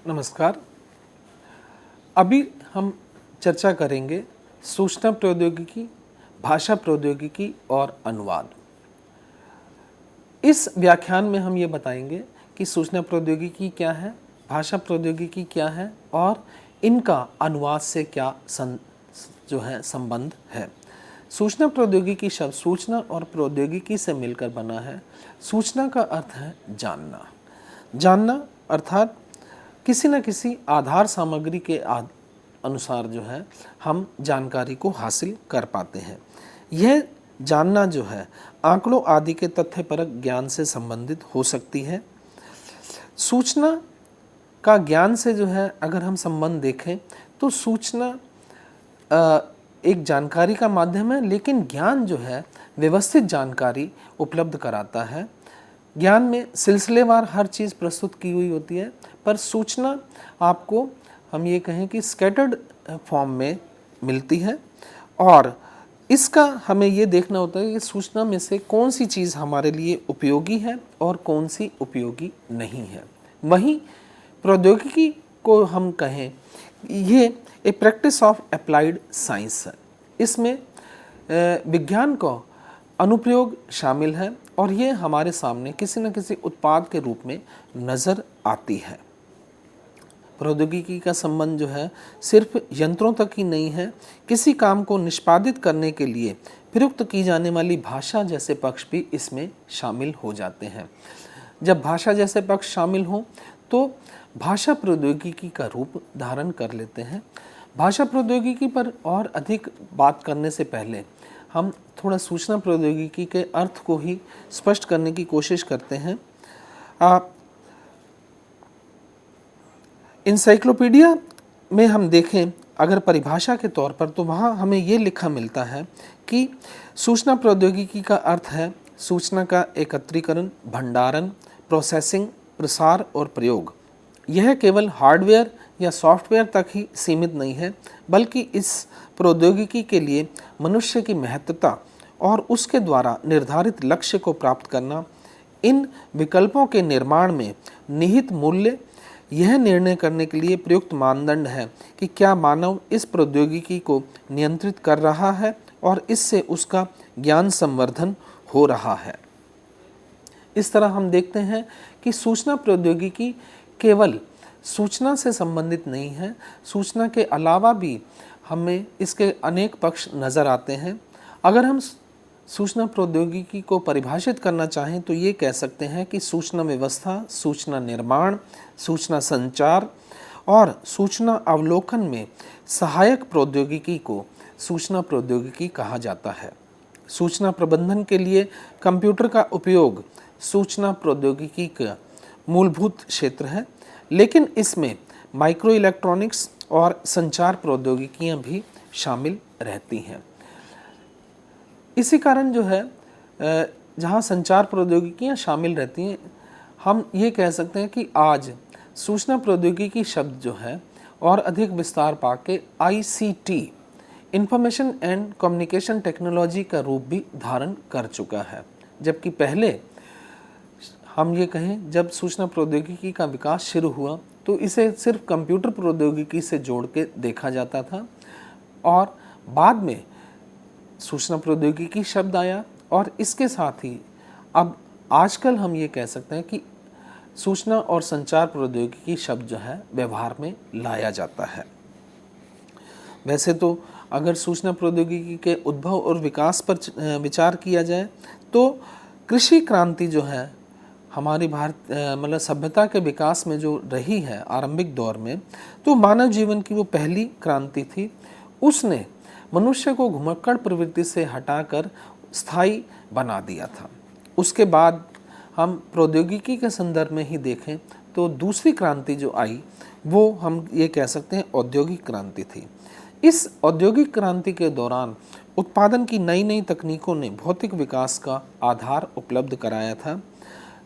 नमस्कार। अभी हम चर्चा करेंगे सूचना प्रौद्योगिकी, भाषा प्रौद्योगिकी और अनुवाद। इस व्याख्यान में हम ये बताएंगे कि सूचना प्रौद्योगिकी क्या है, भाषा प्रौद्योगिकी क्या है और इनका अनुवाद से क्या संबंध है। सूचना प्रौद्योगिकी शब्द सूचना और प्रौद्योगिकी से मिलकर बना है। सूचना का अर्थ है जानना। जानना अर्थात किसी न किसी आधार सामग्री के अनुसार हम जानकारी को हासिल कर पाते हैं। यह जानना आंकड़ों आदि के तथ्यपरक ज्ञान से संबंधित हो सकती है। सूचना का ज्ञान से अगर हम संबंध देखें तो सूचना एक जानकारी का माध्यम है, लेकिन ज्ञान व्यवस्थित जानकारी उपलब्ध कराता है। ज्ञान में सिलसिलेवार हर चीज़ प्रस्तुत की हुई होती है, पर सूचना आपको हम ये कहें कि स्कैटर्ड फॉर्म में मिलती है और इसका हमें ये देखना होता है कि सूचना में से कौन सी चीज़ हमारे लिए उपयोगी है और कौन सी उपयोगी नहीं है। वहीं प्रौद्योगिकी को हम कहें ये ए प्रैक्टिस ऑफ अप्लाइड साइंस है। इसमें विज्ञान का अनुप्रयोग शामिल है और ये हमारे सामने किसी न किसी उत्पाद के रूप में नज़र आती है। प्रौद्योगिकी का संबंध सिर्फ यंत्रों तक ही नहीं है, किसी काम को निष्पादित करने के लिए प्रयुक्त की जाने वाली भाषा जैसे पक्ष भी इसमें शामिल हो जाते हैं। जब भाषा जैसे पक्ष शामिल हों तो भाषा प्रौद्योगिकी का रूप धारण कर लेते हैं। भाषा प्रौद्योगिकी पर और अधिक बात करने से पहले हम थोड़ा सूचना प्रौद्योगिकी के अर्थ को ही स्पष्ट करने की कोशिश करते हैं। इंसाइक्लोपीडिया में हम देखें अगर परिभाषा के तौर पर, तो वहाँ हमें ये लिखा मिलता है कि सूचना प्रौद्योगिकी का अर्थ है सूचना का एकत्रीकरण, भंडारण, प्रोसेसिंग, प्रसार और प्रयोग। यह केवल हार्डवेयर या सॉफ्टवेयर तक ही सीमित नहीं है, बल्कि इस प्रौद्योगिकी के लिए मनुष्य की महत्ता और उसके द्वारा निर्धारित लक्ष्य को प्राप्त करना, इन विकल्पों के निर्माण में निहित मूल्य, यह निर्णय करने के लिए प्रयुक्त मानदंड है कि क्या मानव इस प्रौद्योगिकी को नियंत्रित कर रहा है और इससे उसका ज्ञान संवर्धन हो रहा है। इस तरह हम देखते हैं कि सूचना प्रौद्योगिकी केवल सूचना से संबंधित नहीं है, सूचना के अलावा भी हमें इसके अनेक पक्ष नज़र आते हैं। अगर हम सूचना प्रौद्योगिकी को परिभाषित करना चाहें तो ये कह सकते हैं कि सूचना व्यवस्था, सूचना निर्माण, सूचना संचार और सूचना अवलोकन में सहायक प्रौद्योगिकी को सूचना प्रौद्योगिकी कहा जाता है। सूचना प्रबंधन के लिए कंप्यूटर का उपयोग सूचना प्रौद्योगिकी का मूलभूत क्षेत्र है, लेकिन इसमें माइक्रो इलेक्ट्रॉनिक्स और संचार प्रौद्योगिकियां भी शामिल रहती हैं। इसी कारण जहां संचार प्रौद्योगिकियां शामिल रहती हैं, हम ये कह सकते हैं कि आज सूचना प्रौद्योगिकी शब्द और अधिक विस्तार पाके ICT, information and communication technology का रूप भी धारण कर चुका है। जबकि पहले हम ये कहें जब सूचना प्रौद्योगिकी का विकास शुरू हुआ तो इसे सिर्फ कंप्यूटर प्रौद्योगिकी से जोड़ के देखा जाता था और बाद में सूचना प्रौद्योगिकी शब्द आया और इसके साथ ही अब आजकल हम ये कह सकते हैं कि सूचना और संचार प्रौद्योगिकी शब्द व्यवहार में लाया जाता है। वैसे तो अगर सूचना प्रौद्योगिकी के उद्भव और विकास पर विचार किया जाए तो कृषि क्रांति हमारी भारत सभ्यता के विकास में जो रही है आरंभिक दौर में, तो मानव जीवन की वो पहली क्रांति थी। उसने मनुष्य को घुमक्कड़ प्रवृत्ति से हटाकर स्थायी बना दिया था। उसके बाद हम प्रौद्योगिकी के संदर्भ में ही देखें तो दूसरी क्रांति जो आई वो हम ये कह सकते हैं औद्योगिक क्रांति थी। इस औद्योगिक क्रांति के दौरान उत्पादन की नई नई तकनीकों ने भौतिक विकास का आधार उपलब्ध कराया था।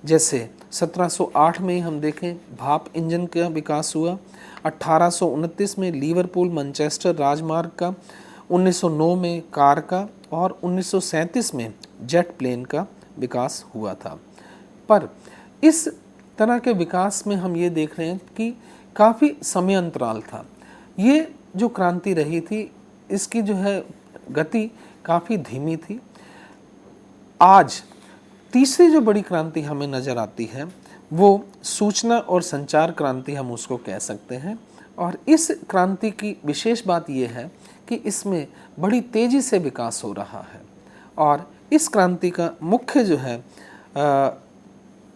जैसे 1708 में हम देखें भाप इंजन का विकास हुआ। 1829 में लिवरपूल मैनचेस्टर राजमार्ग का, 1909 में कार का और 1937 में जेट प्लेन का विकास हुआ था। पर इस तरह के विकास में हम ये देख रहे हैं कि काफ़ी समय अंतराल था। ये जो क्रांति रही थी इसकी जो है गति काफ़ी धीमी थी। आज तीसरी जो बड़ी क्रांति हमें नज़र आती है वो सूचना और संचार क्रांति हम उसको कह सकते हैं। और इस क्रांति की विशेष बात ये है कि इसमें बड़ी तेज़ी से विकास हो रहा है और इस क्रांति का मुख्य जो है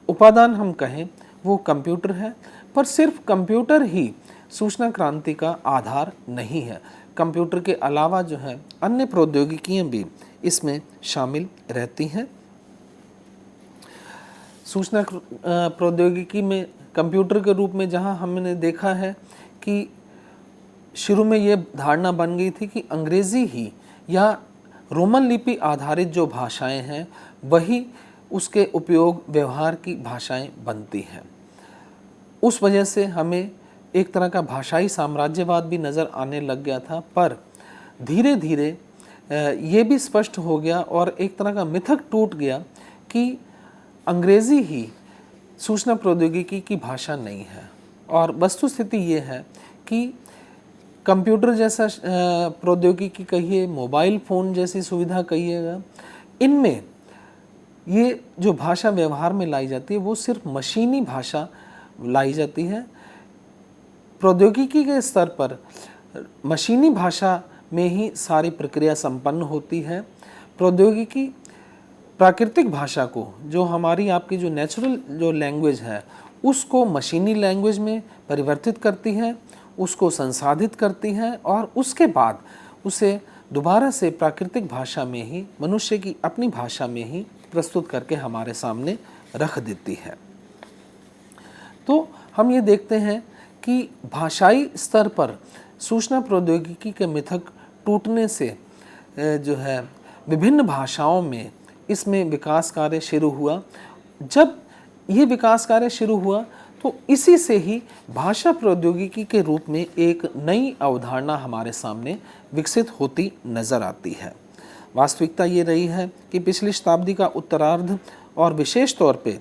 उपादान हम कहें वो कंप्यूटर है। पर सिर्फ कंप्यूटर ही सूचना क्रांति का आधार नहीं है। कंप्यूटर के अलावा जो है अन्य प्रौद्योगिकियां भी इसमें शामिल रहती हैं। सूचना प्रौद्योगिकी में कंप्यूटर के रूप में जहां हमने देखा है कि शुरू में ये धारणा बन गई थी कि अंग्रेज़ी ही या रोमन लिपि आधारित जो भाषाएं हैं वही उसके उपयोग व्यवहार की भाषाएं बनती हैं। उस वजह से हमें एक तरह का भाषाई साम्राज्यवाद भी नज़र आने लग गया था। पर धीरे धीरे ये भी स्पष्ट हो गया और एक तरह का मिथक टूट गया कि अंग्रेज़ी ही सूचना प्रौद्योगिकी की भाषा नहीं है। और वस्तुस्थिति ये है कि कंप्यूटर जैसा प्रौद्योगिकी कहिए, मोबाइल फ़ोन जैसी सुविधा कहिएगा, इनमें ये जो भाषा व्यवहार में लाई जाती है वो सिर्फ मशीनी भाषा लाई जाती है। प्रौद्योगिकी के स्तर पर मशीनी भाषा में ही सारी प्रक्रिया संपन्न होती है। प्रौद्योगिकी प्राकृतिक भाषा को, जो हमारी आपकी जो नेचुरल जो लैंग्वेज है, उसको मशीनी लैंग्वेज में परिवर्तित करती है, उसको संसाधित करती है और उसके बाद उसे दोबारा से प्राकृतिक भाषा में ही, मनुष्य की अपनी भाषा में ही प्रस्तुत करके हमारे सामने रख देती है। तो हम ये देखते हैं कि भाषाई स्तर पर सूचना प्रौद्योगिकी के मिथक टूटने से जो है विभिन्न भाषाओं में इसमें विकास कार्य शुरू हुआ। जब ये विकास कार्य शुरू हुआ तो इसी से ही भाषा प्रौद्योगिकी के रूप में एक नई अवधारणा हमारे सामने विकसित होती नज़र आती है। वास्तविकता ये रही है कि पिछली शताब्दी का उत्तरार्ध और विशेष तौर पे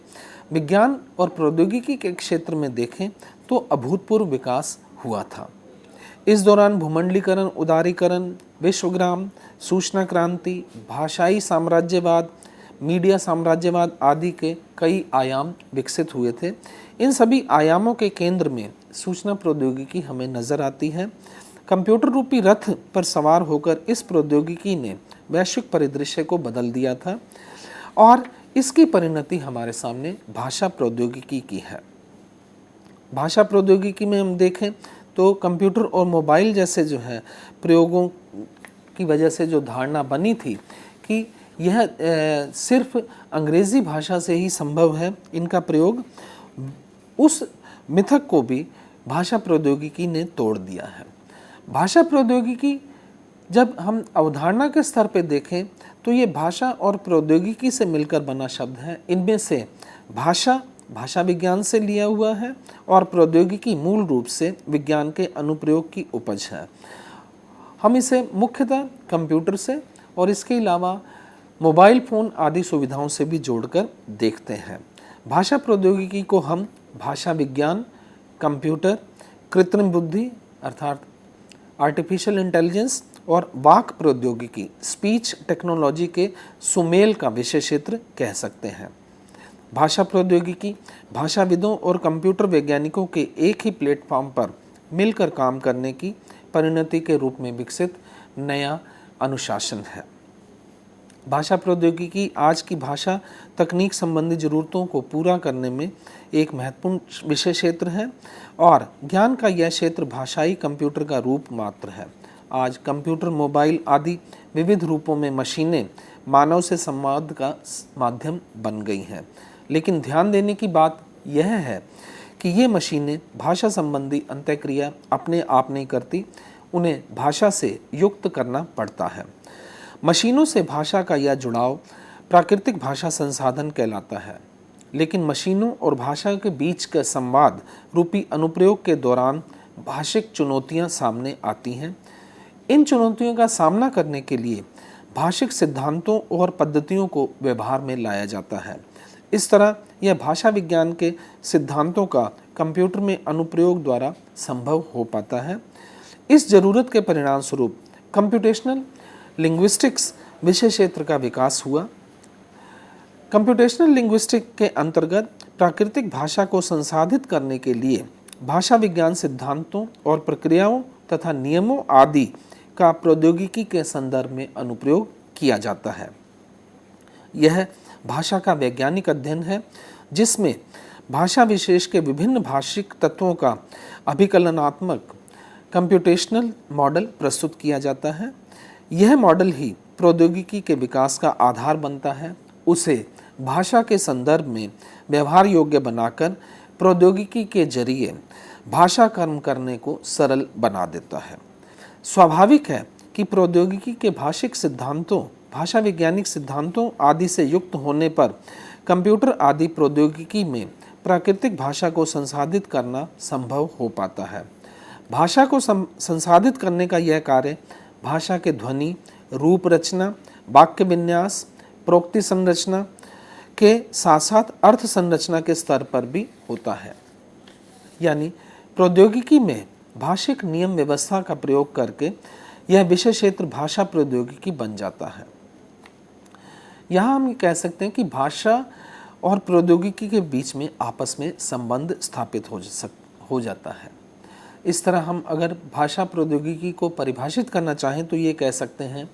विज्ञान और प्रौद्योगिकी के क्षेत्र में देखें तो अभूतपूर्व विकास हुआ था। इस दौरान भूमंडलीकरण, उदारीकरण, विश्वग्राम, सूचना क्रांति, भाषाई साम्राज्यवाद, मीडिया साम्राज्यवाद आदि के कई आयाम विकसित हुए थे। इन सभी आयामों के केंद्र में सूचना प्रौद्योगिकी हमें नज़र आती है। कंप्यूटर रूपी रथ पर सवार होकर इस प्रौद्योगिकी ने वैश्विक परिदृश्य को बदल दिया था और इसकी परिणति हमारे सामने भाषा प्रौद्योगिकी की है। भाषा प्रौद्योगिकी में हम देखें तो कंप्यूटर और मोबाइल जैसे जो है प्रयोगों की वजह से जो धारणा बनी थी कि यह सिर्फ अंग्रेज़ी भाषा से ही संभव है इनका प्रयोग, उस मिथक को भी भाषा प्रौद्योगिकी ने तोड़ दिया है। भाषा प्रौद्योगिकी जब हम अवधारणा के स्तर पे देखें तो ये भाषा और प्रौद्योगिकी से मिलकर बना शब्द है। इनमें से भाषा विज्ञान से लिया हुआ है और प्रौद्योगिकी मूल रूप से विज्ञान के अनुप्रयोग की उपज है। हम इसे मुख्यतः कंप्यूटर से और इसके अलावा मोबाइल फ़ोन आदि सुविधाओं से भी जोड़कर देखते हैं। भाषा प्रौद्योगिकी को हम भाषा विज्ञान, कंप्यूटर, कृत्रिम बुद्धि अर्थात आर्टिफिशियल इंटेलिजेंस और वाक प्रौद्योगिकी, स्पीच टेक्नोलॉजी के सुमेल का विषय क्षेत्र कह सकते हैं। भाषा प्रौद्योगिकी भाषाविदों और कंप्यूटर वैज्ञानिकों के एक ही प्लेटफॉर्म पर मिलकर काम करने की परिणति के रूप में विकसित नया अनुशासन है। भाषा प्रौद्योगिकी आज की भाषा तकनीक संबंधी ज़रूरतों को पूरा करने में एक महत्वपूर्ण विषय क्षेत्र है और ज्ञान का यह क्षेत्र भाषाई कंप्यूटर का रूप मात्र है। आज कंप्यूटर, मोबाइल आदि विविध रूपों में मशीनें मानव से संवाद का माध्यम बन गई हैं। लेकिन ध्यान देने की बात यह है कि ये मशीनें भाषा संबंधी अंतःक्रिया अपने आप नहीं करती, उन्हें भाषा से युक्त करना पड़ता है। मशीनों से भाषा का यह जुड़ाव प्राकृतिक भाषा संसाधन कहलाता है। लेकिन मशीनों और भाषा के बीच के संवाद रूपी अनुप्रयोग के दौरान भाषिक चुनौतियां सामने आती हैं। इन चुनौतियों का सामना करने के लिए भाषिक सिद्धांतों और पद्धतियों को व्यवहार में लाया जाता है। इस तरह यह भाषा विज्ञान के सिद्धांतों का कंप्यूटर में अनुप्रयोग द्वारा संभव हो पाता है। इस जरूरत के परिणाम स्वरूप कंप्यूटेशनल लिंग्विस्टिक्स विषय क्षेत्र का विकास हुआ। कंप्यूटेशनल लिंग्विस्टिक के अंतर्गत प्राकृतिक भाषा को संसाधित करने के लिए भाषा विज्ञान सिद्धांतों और प्रक्रियाओं तथा नियमों आदि का प्रौद्योगिकी के संदर्भ में अनुप्रयोग किया जाता है। यह भाषा का वैज्ञानिक अध्ययन है जिसमें भाषा विशेष के विभिन्न भाषिक तत्वों का अभिकलनात्मक कंप्यूटेशनल मॉडल प्रस्तुत किया जाता है। यह मॉडल ही प्रौद्योगिकी के विकास का आधार बनता है। उसे भाषा के संदर्भ में व्यवहार योग्य बनाकर प्रौद्योगिकी के जरिए भाषा कर्म करने को सरल बना देता है। स्वाभाविक है कि प्रौद्योगिकी के भाषिक सिद्धांतों, भाषा वैज्ञानिक सिद्धांतों आदि से युक्त होने पर कंप्यूटर आदि प्रौद्योगिकी में प्राकृतिक भाषा को संसाधित करना संभव हो पाता है। भाषा को संसाधित करने का यह कार्य भाषा के ध्वनि, रूप रचना, वाक्य विन्यास, प्रोक्ति संरचना के साथ साथ अर्थ संरचना के स्तर पर भी होता है। यानी प्रौद्योगिकी में भाषिक नियम व्यवस्था का प्रयोग करके यह विषय क्षेत्र भाषा प्रौद्योगिकी बन जाता है। यहाँ हम कह सकते हैं कि भाषा और प्रौद्योगिकी के बीच में आपस में संबंध स्थापित हो जाता है। इस तरह हम अगर भाषा प्रौद्योगिकी को परिभाषित करना चाहें तो ये कह सकते हैं,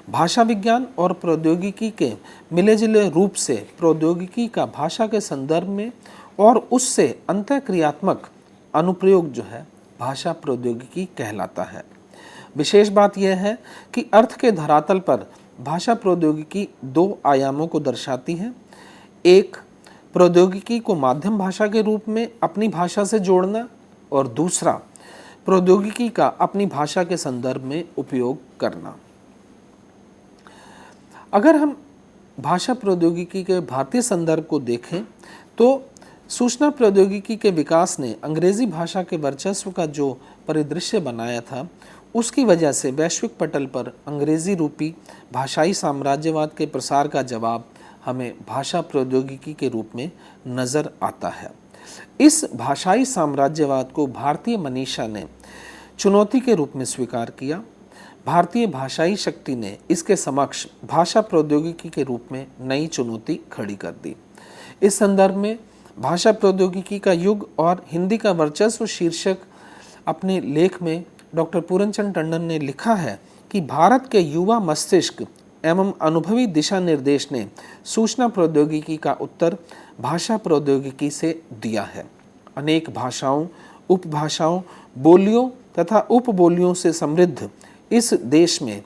भाषा विज्ञान और प्रौद्योगिकी के मिले जुले रूप से प्रौद्योगिकी का भाषा के संदर्भ में और उससे अंतःक्रियात्मक अनुप्रयोग जो है भाषा प्रौद्योगिकी कहलाता है। विशेष बात यह है कि अर्थ के धरातल पर भाषा प्रौद्योगिकी दो आयामों को दर्शाती है। एक, प्रौद्योगिकी को माध्यम भाषा के रूप में अपनी भाषा से जोड़ना, और दूसरा, प्रौद्योगिकी का अपनी भाषा के संदर्भ में उपयोग करना। अगर हम भाषा प्रौद्योगिकी के भारतीय संदर्भ को देखें तो सूचना प्रौद्योगिकी के विकास ने अंग्रेजी भाषा के वर्चस्व का जो परिदृश्य बनाया था, उसकी वजह से वैश्विक पटल पर अंग्रेजी रूपी भाषाई साम्राज्यवाद के प्रसार का जवाब हमें भाषा प्रौद्योगिकी के रूप में नज़र आता है। इस भाषाई साम्राज्यवाद को भारतीय मनीषा ने चुनौती के रूप में स्वीकार किया। भारतीय भाषाई शक्ति ने इसके समक्ष भाषा प्रौद्योगिकी के रूप में नई चुनौती खड़ी कर दी। इस संदर्भ में भाषा प्रौद्योगिकी का युग और हिंदी का वर्चस्व शीर्षक अपने लेख में डॉक्टर पूरनचंद टंडन ने लिखा है कि भारत के युवा मस्तिष्क एवं अनुभवी दिशा निर्देश ने सूचना प्रौद्योगिकी का उत्तर भाषा प्रौद्योगिकी से दिया है। अनेक भाषाओं, उपभाषाओं, बोलियों तथा उपबोलियों से समृद्ध इस देश में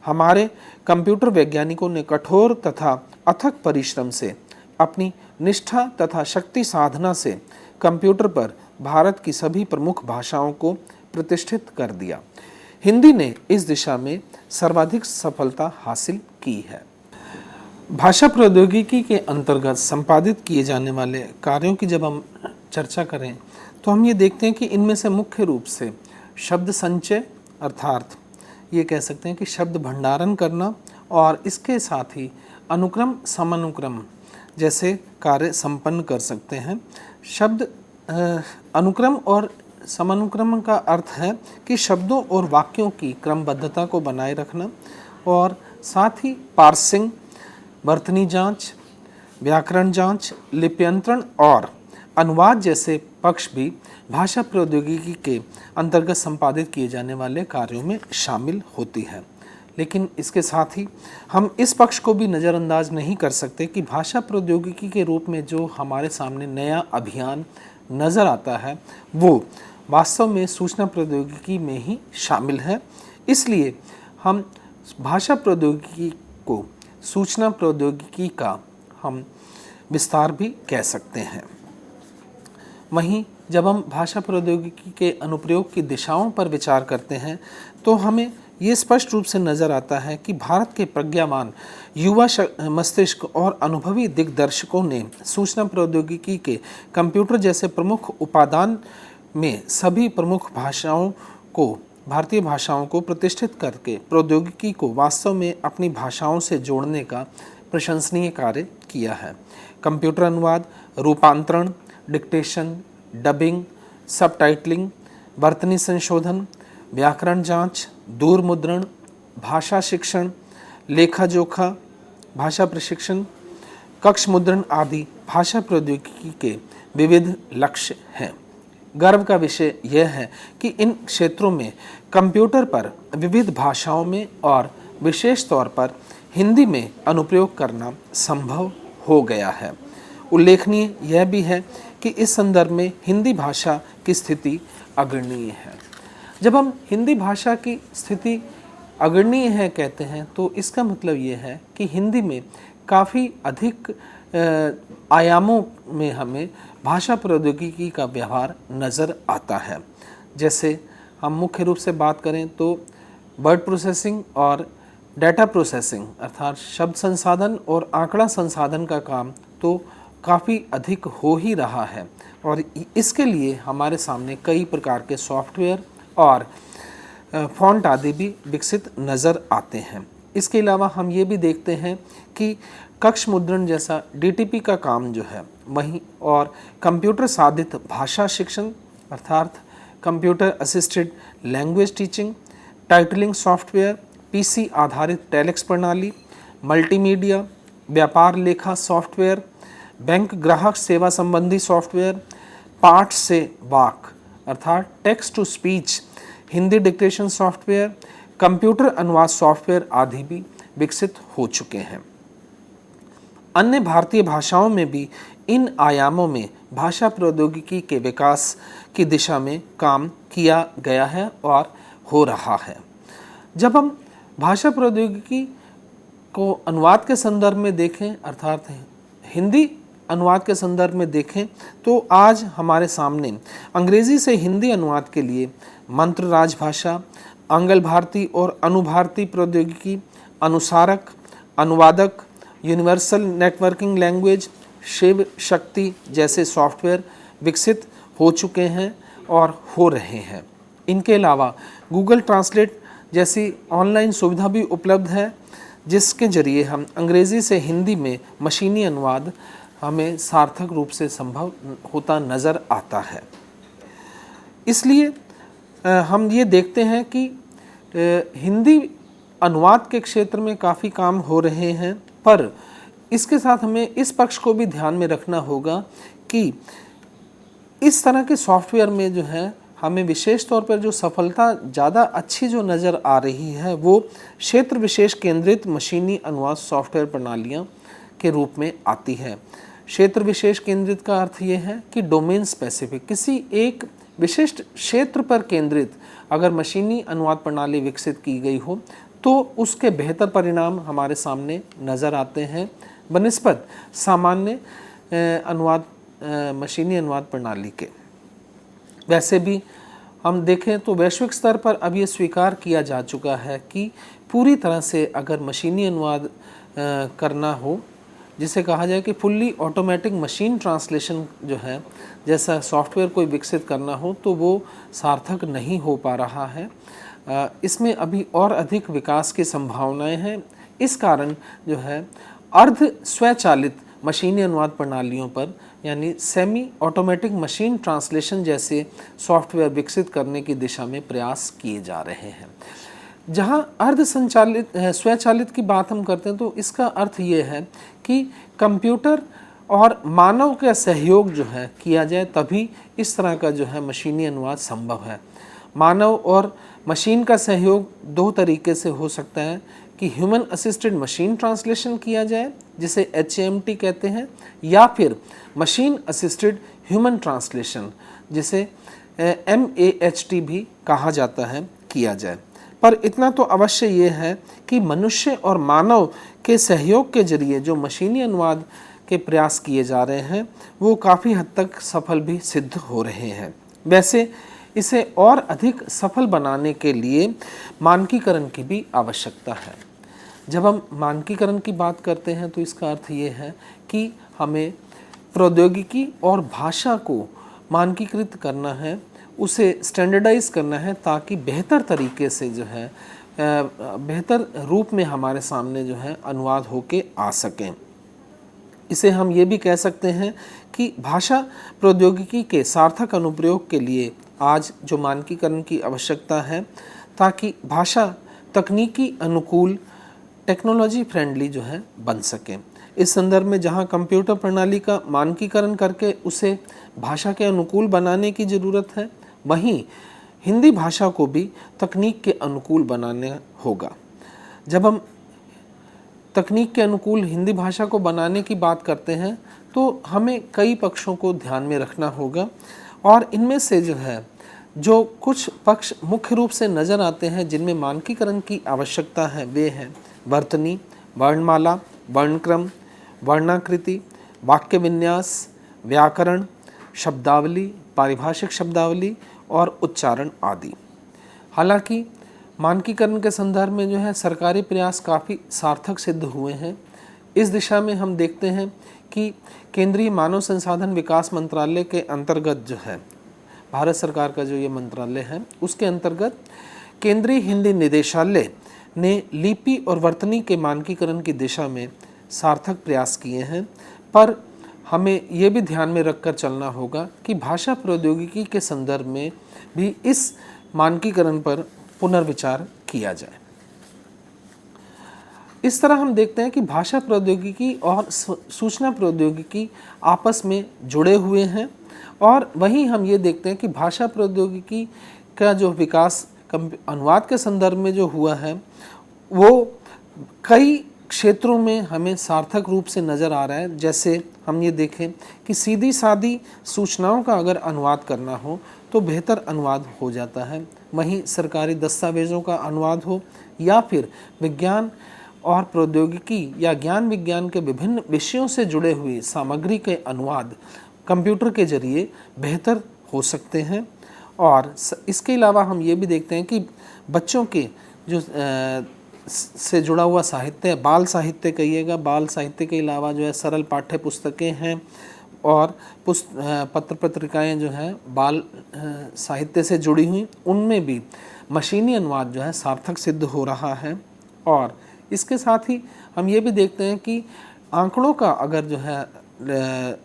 हमारे कंप्यूटर वैज्ञानिकों ने कठोर तथा अथक परिश्रम से अपनी निष्ठा तथा शक्ति साधना से कंप्यूटर पर भारत की सभी प्रमुख भाषाओं को प्रतिष्ठित कर दिया। हिंदी ने इस दिशा में सर्वाधिक सफलता हासिल की है। भाषा प्रौद्योगिकी के अंतर्गत संपादित किए जाने वाले कार्यों की जब हम चर्चा करें तो हम ये देखते हैं कि इनमें से मुख्य रूप से शब्द संचय अर्थात ये कह सकते हैं कि शब्द भंडारण करना और इसके साथ ही अनुक्रम समानुक्रम जैसे कार्य संपन्न कर सकते हैं। शब्द अनुक्रम और समानुक्रम का अर्थ है कि शब्दों और वाक्यों की क्रमबद्धता को बनाए रखना और साथ ही पार्सिंग, वर्तनी जांच, व्याकरण जांच, लिप्यंतरण और अनुवाद जैसे पक्ष भी भाषा प्रौद्योगिकी के अंतर्गत संपादित किए जाने वाले कार्यों में शामिल होती है। लेकिन इसके साथ ही हम इस पक्ष को भी नज़रअंदाज नहीं कर सकते कि भाषा प्रौद्योगिकी के रूप में जो हमारे सामने नया अभियान नज़र आता है वो वास्तव में सूचना प्रौद्योगिकी में ही शामिल है। इसलिए हम भाषा प्रौद्योगिकी को सूचना प्रौद्योगिकी का हम विस्तार भी कह सकते हैं। वहीं जब हम भाषा प्रौद्योगिकी के अनुप्रयोग की दिशाओं पर विचार करते हैं तो हमें ये स्पष्ट रूप से नजर आता है कि भारत के प्रज्ञावान युवा मस्तिष्क और अनुभवी दिग्दर्शकों ने सूचना प्रौद्योगिकी के कंप्यूटर जैसे प्रमुख उपादान में सभी प्रमुख भारतीय भाषाओं को प्रतिष्ठित करके प्रौद्योगिकी को वास्तव में अपनी भाषाओं से जोड़ने का प्रशंसनीय कार्य किया है। कंप्यूटर अनुवाद, रूपांतरण, डिक्टेशन, डबिंग, सबटाइटलिंग, वर्तनी संशोधन, व्याकरण जांच, दूर मुद्रण, भाषा शिक्षण, लेखा जोखा, भाषा प्रशिक्षण, कक्ष मुद्रण आदि भाषा प्रौद्योगिकी के विविध लक्ष्य हैं। गर्व का विषय यह है कि इन क्षेत्रों में कंप्यूटर पर विविध भाषाओं में और विशेष तौर पर हिंदी में अनुप्रयोग करना संभव हो गया है। उल्लेखनीय यह भी है कि इस संदर्भ में हिंदी भाषा की स्थिति अग्रणीय है। जब हम हिंदी भाषा की स्थिति अग्रणीय है कहते हैं तो इसका मतलब ये है कि हिंदी में काफ़ी अधिक आयामों में हमें भाषा प्रौद्योगिकी का व्यवहार नज़र आता है। जैसे हम मुख्य रूप से बात करें तो वर्ड प्रोसेसिंग और डाटा प्रोसेसिंग अर्थात शब्द संसाधन और आंकड़ा संसाधन का काम तो काफ़ी अधिक हो ही रहा है और इसके लिए हमारे सामने कई प्रकार के सॉफ्टवेयर और फॉन्ट आदि भी विकसित नज़र आते हैं। इसके अलावा हम ये भी देखते हैं कि कक्ष मुद्रण जैसा डीटीपी का काम जो है वहीं और कंप्यूटर साधित भाषा शिक्षण अर्थात computer assisted language teaching, titling software, PC आधारित टेलेक्स प्रणाली, मल्टीमीडिया, व्यापार लेखा सॉफ्टवेयर, बैंक ग्राहक सेवा संबंधी सॉफ्टवेयर, पाठ से वाक अर्थात text to speech, Hindi dictation software, computer अनुवाद सॉफ्टवेयर आदि भी विकसित हो चुके हैं। अन्य भारतीय भाषाओं में भी इन आयामों में भाषा प्रौद्योगिकी के विकास की दिशा में काम किया गया है और हो रहा है। जब हम भाषा प्रौद्योगिकी को अनुवाद के संदर्भ में देखें अर्थात हिंदी अनुवाद के संदर्भ में देखें तो आज हमारे सामने अंग्रेज़ी से हिंदी अनुवाद के लिए मंत्र राजभाषा, आंग्ल भारती और अनुभारती प्रौद्योगिकी, अनुसारक, अनुवादक, universal networking language, Shiv Shakti जैसे सॉफ्टवेयर विकसित हो चुके हैं और हो रहे हैं। इनके अलावा गूगल ट्रांसलेट जैसी ऑनलाइन सुविधा भी उपलब्ध है जिसके जरिए हम अंग्रेज़ी से हिंदी में मशीनी अनुवाद हमें सार्थक रूप से संभव होता नज़र आता है। इसलिए हम ये देखते हैं कि हिंदी अनुवाद के क्षेत्र में काफ़ी काम हो रहे हैं, पर इसके साथ हमें इस पक्ष को भी ध्यान में रखना होगा कि इस तरह के सॉफ्टवेयर में जो है हमें विशेष तौर पर जो सफलता ज़्यादा अच्छी जो नज़र आ रही है वो क्षेत्र विशेष केंद्रित मशीनी अनुवाद सॉफ्टवेयर प्रणालियाँ के रूप में आती है। क्षेत्र विशेष केंद्रित का अर्थ ये है कि डोमेन स्पेसिफिक किसी एक विशिष्ट क्षेत्र पर केंद्रित अगर मशीनी अनुवाद प्रणाली विकसित की गई हो तो उसके बेहतर परिणाम हमारे सामने नज़र आते हैं बनिस्बत सामान्य मशीनी अनुवाद प्रणाली के। वैसे भी हम देखें तो वैश्विक स्तर पर अब ये स्वीकार किया जा चुका है कि पूरी तरह से अगर मशीनी अनुवाद करना हो जिसे कहा जाए कि फुल्ली ऑटोमेटिक मशीन ट्रांसलेशन जो है जैसा सॉफ्टवेयर कोई विकसित करना हो तो वो सार्थक नहीं हो पा रहा है। इसमें अभी और अधिक विकास की संभावनाएं हैं। इस कारण जो है अर्ध स्वचालित मशीनी अनुवाद प्रणालियों पर यानी सेमी ऑटोमेटिक मशीन ट्रांसलेशन जैसे सॉफ्टवेयर विकसित करने की दिशा में प्रयास किए जा रहे हैं। जहां अर्ध संचालित स्वचालित की बात हम करते हैं तो इसका अर्थ ये है कि कंप्यूटर और मानव का सहयोग जो है किया जाए तभी इस तरह का जो है मशीनी अनुवाद संभव है। मानव और मशीन का सहयोग दो तरीके से हो सकता है कि ह्यूमन असिस्टेड मशीन ट्रांसलेशन किया जाए जिसे HAMT कहते हैं या फिर मशीन असिस्टेड ह्यूमन ट्रांसलेशन जिसे MAHT भी कहा जाता है किया जाए। पर इतना तो अवश्य ये है कि मनुष्य और मानव के सहयोग के जरिए जो मशीनी अनुवाद के प्रयास किए जा रहे हैं वो काफ़ी हद तक सफल भी सिद्ध हो रहे हैं। वैसे इसे और अधिक सफल बनाने के लिए मानकीकरण की भी आवश्यकता है। जब हम मानकीकरण की बात करते हैं तो इसका अर्थ ये है कि हमें प्रौद्योगिकी और भाषा को मानकीकृत करना है, उसे स्टैंडर्डाइज करना है, ताकि बेहतर तरीके से जो है बेहतर रूप में हमारे सामने जो है अनुवाद होके आ सकें। इसे हम ये भी कह सकते हैं कि भाषा प्रौद्योगिकी के सार्थक अनुप्रयोग के लिए आज जो मानकीकरण की आवश्यकता है, ताकि भाषा तकनीकी अनुकूल, टेक्नोलॉजी फ्रेंडली जो है बन सके। इस संदर्भ में जहां कंप्यूटर प्रणाली का मानकीकरण करके उसे भाषा के अनुकूल बनाने की ज़रूरत है, वहीं हिंदी भाषा को भी तकनीक के अनुकूल बनाना होगा। जब हम तकनीक के अनुकूल हिंदी भाषा को बनाने की बात करते हैं तो हमें कई पक्षों को ध्यान में रखना होगा, और इनमें से जो है जो कुछ पक्ष मुख्य रूप से नज़र आते हैं जिनमें मानकीकरण की आवश्यकता है, वे हैं वर्तनी, वर्णमाला, वर्णक्रम, वर्णाकृति, वाक्य विन्यास, व्याकरण, शब्दावली, पारिभाषिक शब्दावली और उच्चारण आदि। हालांकि मानकीकरण के संदर्भ में जो है सरकारी प्रयास काफ़ी सार्थक सिद्ध हुए हैं। इस दिशा में हम देखते हैं कि केंद्रीय मानव संसाधन विकास मंत्रालय के अंतर्गत जो है, भारत सरकार का जो ये मंत्रालय है, उसके अंतर्गत केंद्रीय हिंदी निदेशालय ने लिपि और वर्तनी के मानकीकरण की दिशा में सार्थक प्रयास किए हैं। पर हमें ये भी ध्यान में रखकर चलना होगा कि भाषा प्रौद्योगिकी के संदर्भ में भी इस मानकीकरण पर पुनर्विचार किया जाए। इस तरह हम देखते हैं कि भाषा प्रौद्योगिकी और सूचना प्रौद्योगिकी आपस में जुड़े हुए हैं, और वहीं हम ये देखते हैं कि भाषा प्रौद्योगिकी का जो विकास अनुवाद के संदर्भ में जो हुआ है वो कई क्षेत्रों में हमें सार्थक रूप से नज़र आ रहा है। जैसे हम ये देखें कि सीधी सादी सूचनाओं का अगर अनुवाद करना हो तो बेहतर अनुवाद हो जाता है। वहीं सरकारी दस्तावेज़ों का अनुवाद हो या फिर विज्ञान और प्रौद्योगिकी या ज्ञान विज्ञान के विभिन्न विषयों से जुड़े हुए सामग्री के अनुवाद कंप्यूटर के जरिए बेहतर हो सकते हैं। और इसके अलावा हम ये भी देखते हैं कि बच्चों के जो से जुड़ा हुआ साहित्य, बाल साहित्य कहिएगा, बाल साहित्य के अलावा जो है सरल पाठ्य पुस्तकें हैं और पत्र पत्रिकाएं जो हैं बाल साहित्य से जुड़ी हुई, उनमें भी मशीनी अनुवाद जो है सार्थक सिद्ध हो रहा है। और इसके साथ ही हम ये भी देखते हैं कि आंकड़ों का अगर जो है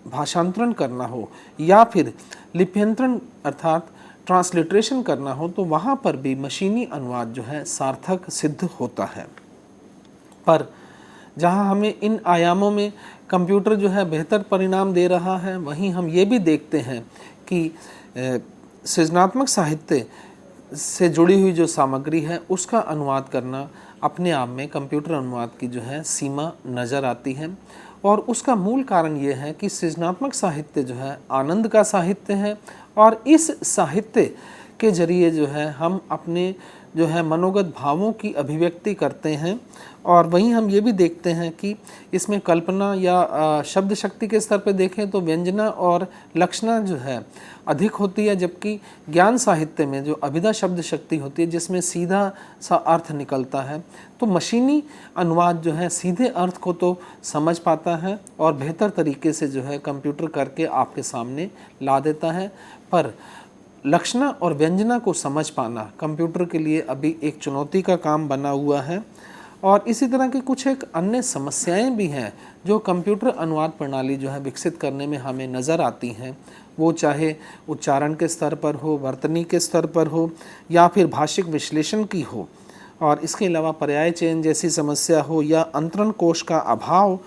भाषांतरण करना हो या फिर लिप्यंतरण अर्थात ट्रांसलिट्रेशन करना हो तो वहाँ पर भी मशीनी अनुवाद जो है सार्थक सिद्ध होता है। पर जहाँ हमें इन आयामों में कंप्यूटर जो है बेहतर परिणाम दे रहा है, वहीं हम ये भी देखते हैं कि सृजनात्मक साहित्य से जुड़ी हुई जो सामग्री है उसका अनुवाद करना अपने आप में कंप्यूटर अनुवाद की जो है सीमा नज़र आती है। और उसका मूल कारण ये है कि सृजनात्मक साहित्य जो है आनंद का साहित्य है, और इस साहित्य के जरिए जो है हम अपने जो है मनोगत भावों की अभिव्यक्ति करते हैं। और वहीं हम ये भी देखते हैं कि इसमें कल्पना या शब्द शक्ति के स्तर पर देखें तो व्यंजना और लक्षणा जो है अधिक होती है, जबकि ज्ञान साहित्य में जो अभिधा शब्द शक्ति होती है जिसमें सीधा सा अर्थ निकलता है। तो मशीनी अनुवाद जो है सीधे अर्थ को तो समझ पाता है और बेहतर तरीके से जो है कंप्यूटर करके आपके सामने ला देता है, पर लक्षणा और व्यंजना को समझ पाना कंप्यूटर के लिए अभी एक चुनौती का काम बना हुआ है। और इसी तरह की कुछ एक अन्य समस्याएं भी हैं जो कंप्यूटर अनुवाद प्रणाली जो है विकसित करने में हमें नज़र आती हैं, वो चाहे उच्चारण के स्तर पर हो, वर्तनी के स्तर पर हो या फिर भाषिक विश्लेषण की हो, और इसके अलावा पर्याय चयन जैसी समस्या हो या अंतरण कोश का अभाव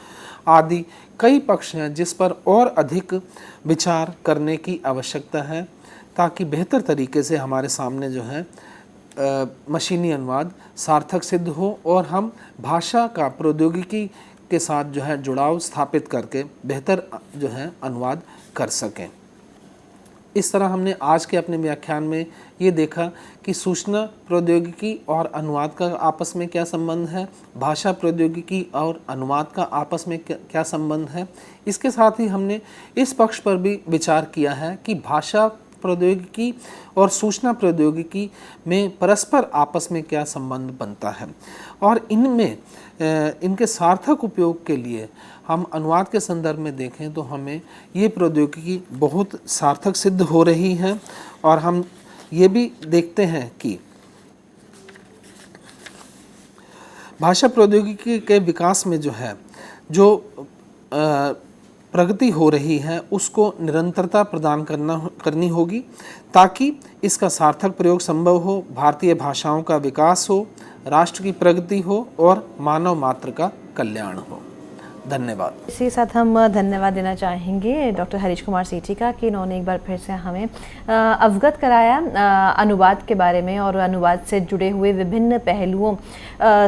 आदि कई पक्ष हैं जिस पर और अधिक विचार करने की आवश्यकता है, ताकि बेहतर तरीके से हमारे सामने जो है मशीनी अनुवाद सार्थक सिद्ध हो और हम भाषा का प्रौद्योगिकी के साथ जो है जुड़ाव स्थापित करके बेहतर जो है अनुवाद कर सकें। इस तरह हमने आज के अपने व्याख्यान में ये देखा कि सूचना प्रौद्योगिकी और अनुवाद का आपस में क्या संबंध है, भाषा प्रौद्योगिकी और अनुवाद का आपस में क्या संबंध है। इसके साथ ही हमने इस पक्ष पर भी विचार किया है कि भाषा प्रौद्योगिकी और सूचना प्रौद्योगिकी में परस्पर आपस में क्या संबंध बनता है, और इनमें इनके सार्थक उपयोग के लिए हम अनुवाद के संदर्भ में देखें तो हमें ये प्रौद्योगिकी बहुत सार्थक सिद्ध हो रही है। और हम ये भी देखते हैं कि भाषा प्रौद्योगिकी के विकास में जो है जो प्रगति हो रही है उसको निरंतरता प्रदान करनी होगी ताकि इसका सार्थक प्रयोग संभव हो, भारतीय भाषाओं का विकास हो, राष्ट्र की प्रगति हो और मानव मात्र का कल्याण हो। धन्यवाद। इसी के साथ हम धन्यवाद देना चाहेंगे डॉक्टर हरीश कुमार सेठी का कि इन्होंने एक बार फिर से हमें अवगत कराया अनुवाद के बारे में और अनुवाद से जुड़े हुए विभिन्न पहलुओं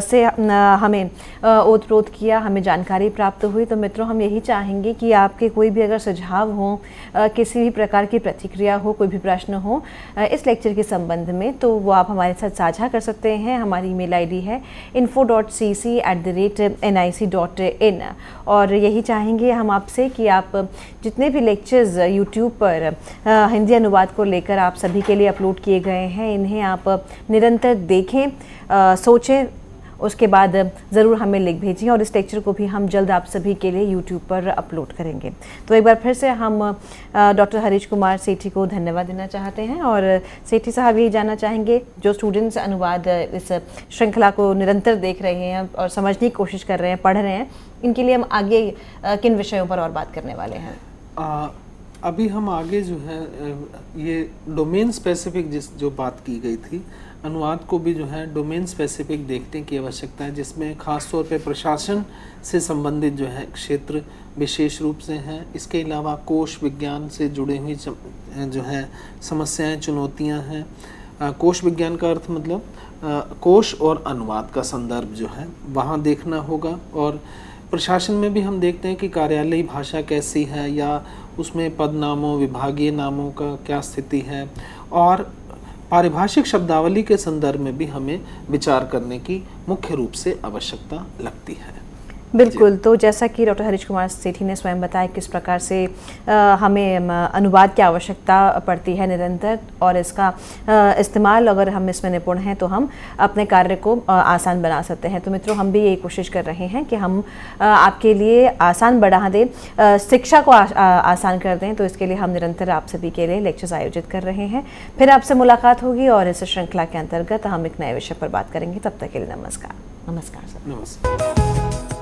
से हमें ओतप्रोत किया, हमें जानकारी प्राप्त हुई। तो मित्रों, हम यही चाहेंगे कि आपके कोई भी अगर सुझाव हो, किसी भी प्रकार की प्रतिक्रिया हो, कोई भी प्रश्न हो इस लेक्चर के संबंध में, तो वो आप हमारे साथ साझा कर सकते हैं। हमारी ईमेल आईडी है info.cc@nic.in। और यही चाहेंगे हम आपसे कि आप जितने भी लेक्चर्स यूट्यूब पर हिंदी अनुवाद को लेकर आप सभी के लिए अपलोड किए गए हैं, इन्हें आप निरंतर देखें, सोचें, उसके बाद ज़रूर हमें लिंक भेजिए और इस लेक्चर को भी हम जल्द आप सभी के लिए यूट्यूब पर अपलोड करेंगे। तो एक बार फिर से हम डॉक्टर हरीश कुमार सेठी को धन्यवाद देना चाहते हैं और सेठी साहब यही जानना चाहेंगे, जो स्टूडेंट्स अनुवाद इस श्रृंखला को निरंतर देख रहे हैं और समझने की कोशिश कर रहे हैं, पढ़ रहे हैं, इनके लिए हम आगे किन विषयों पर और बात करने वाले हैं? अभी हम आगे जो है ये डोमेन स्पेसिफिक जो बात की गई थी, अनुवाद को भी जो है डोमेन स्पेसिफिक देखने की आवश्यकता है, जिसमें ख़ास तौर पे प्रशासन से संबंधित जो है क्षेत्र विशेष रूप से हैं। इसके अलावा कोश विज्ञान से जुड़ी हुई जो है समस्याएं, चुनौतियां हैं। कोश विज्ञान का अर्थ मतलब कोश और अनुवाद का संदर्भ जो है वहाँ देखना होगा। और प्रशासन में भी हम देखते हैं कि कार्यालयी भाषा कैसी है या उसमें पद नामों, विभागीय नामों का क्या स्थिति है, और पारिभाषिक शब्दावली के संदर्भ में भी हमें विचार करने की मुख्य रूप से आवश्यकता लगती है। बिल्कुल। तो जैसा कि डॉक्टर हरीश कुमार सेठी ने स्वयं बताया किस प्रकार से हमें अनुवाद की आवश्यकता पड़ती है निरंतर, और इसका इस्तेमाल अगर हम इसमें निपुण हैं तो हम अपने कार्य को आसान बना सकते हैं। तो मित्रों, हम भी यही कोशिश कर रहे हैं कि हम आपके लिए आसान बढ़ा दें, शिक्षा को आसान कर दें। तो इसके लिए हम निरंतर आप सभी के लिए लेक्चर्स आयोजित कर रहे हैं। फिर आपसे मुलाकात होगी और इस श्रृंखला के अंतर्गत हम एक नए विषय पर बात करेंगे। तब तक के लिए नमस्कार। नमस्कार सर। नमस्कार।